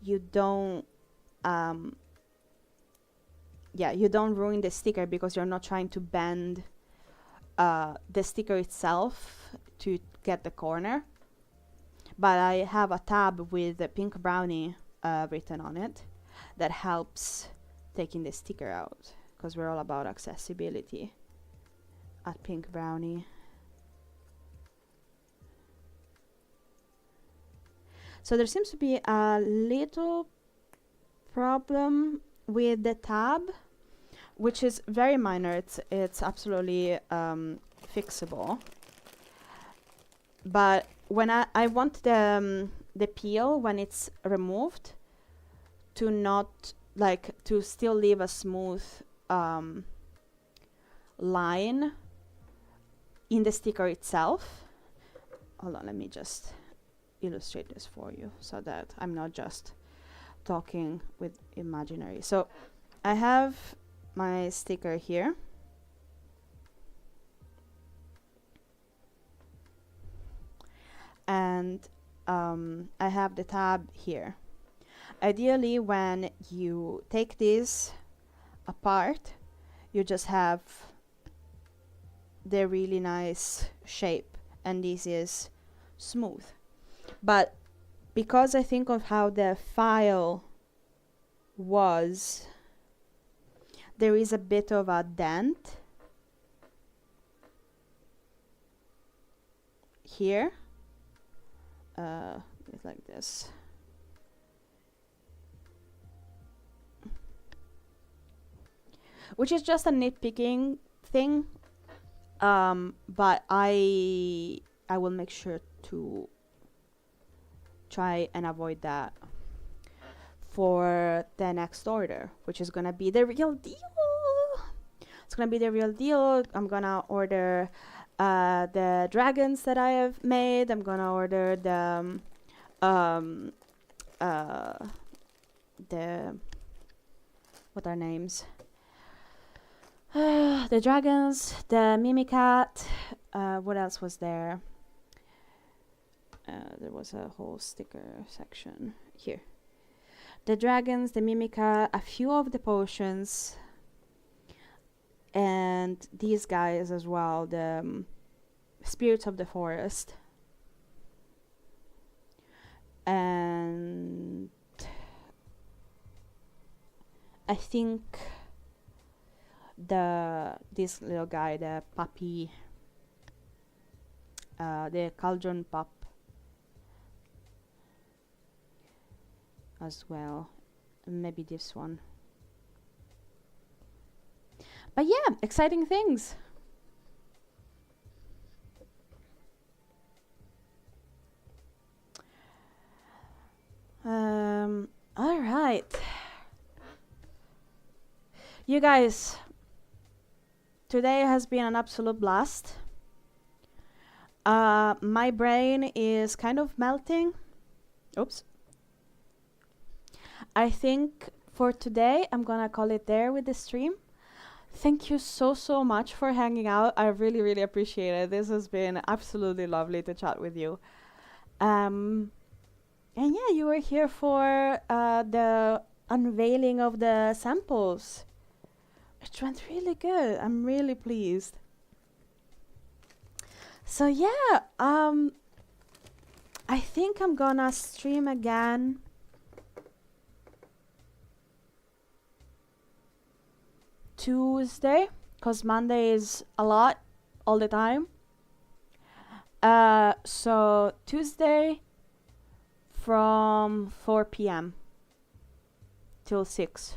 you don't you don't ruin the sticker, because you're not trying to bend the sticker itself to get the corner. But I have a tab with the pink brownie written on it that helps taking the sticker out, because we're all about accessibility at Pink Brownie. So there seems to be a little problem with the tab, which is very minor. It's absolutely fixable. But when I want the peel, when it's removed, to not to still leave a smooth line in the sticker itself. Hold on, let me just illustrate this for you so that I'm not just talking with imaginary. So I have my sticker here. And I have the tab here. Ideally, when you take this apart, you just have the really nice shape, and this is smooth. But because I think of how the file was, there is a bit of a dent here. It's like this. Which is just a nitpicking thing, but I will make sure to try and avoid that for the next order, which is gonna be the real deal. It's gonna be the real deal. I'm gonna order the dragons that I have made. I'm gonna order the what are names? The dragons, the Mimicat. What else was there? There was a whole sticker section here. The dragons, the Mimica, a few of the potions, and these guys as well, the spirits of the forest. And I think this little guy, the puppy, the cauldron pup as well, maybe this one. But yeah, exciting things. All right, you guys, today has been an absolute blast. My brain is kind of melting. Oops. I think for today, I'm gonna call it there with the stream. Thank you so much for hanging out. I really appreciate it. This has been absolutely lovely to chat with you. And yeah, you were here for the unveiling of the samples. It went really good. I'm really pleased. So yeah, I think I'm gonna stream again Tuesday, because Monday is a lot all the time. So Tuesday from 4 p.m. till 6,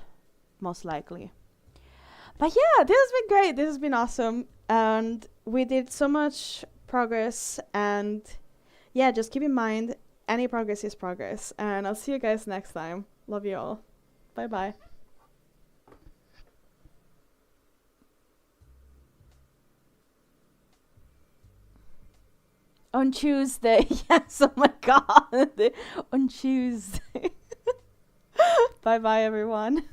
most likely. But yeah, this has been great. This has been awesome. And we did so much progress. And yeah, just keep in mind, any progress is progress. And I'll see you guys next time. Love you all. Bye-bye. On Tuesday. Yes, oh my God. On Tuesday. Bye-bye, everyone.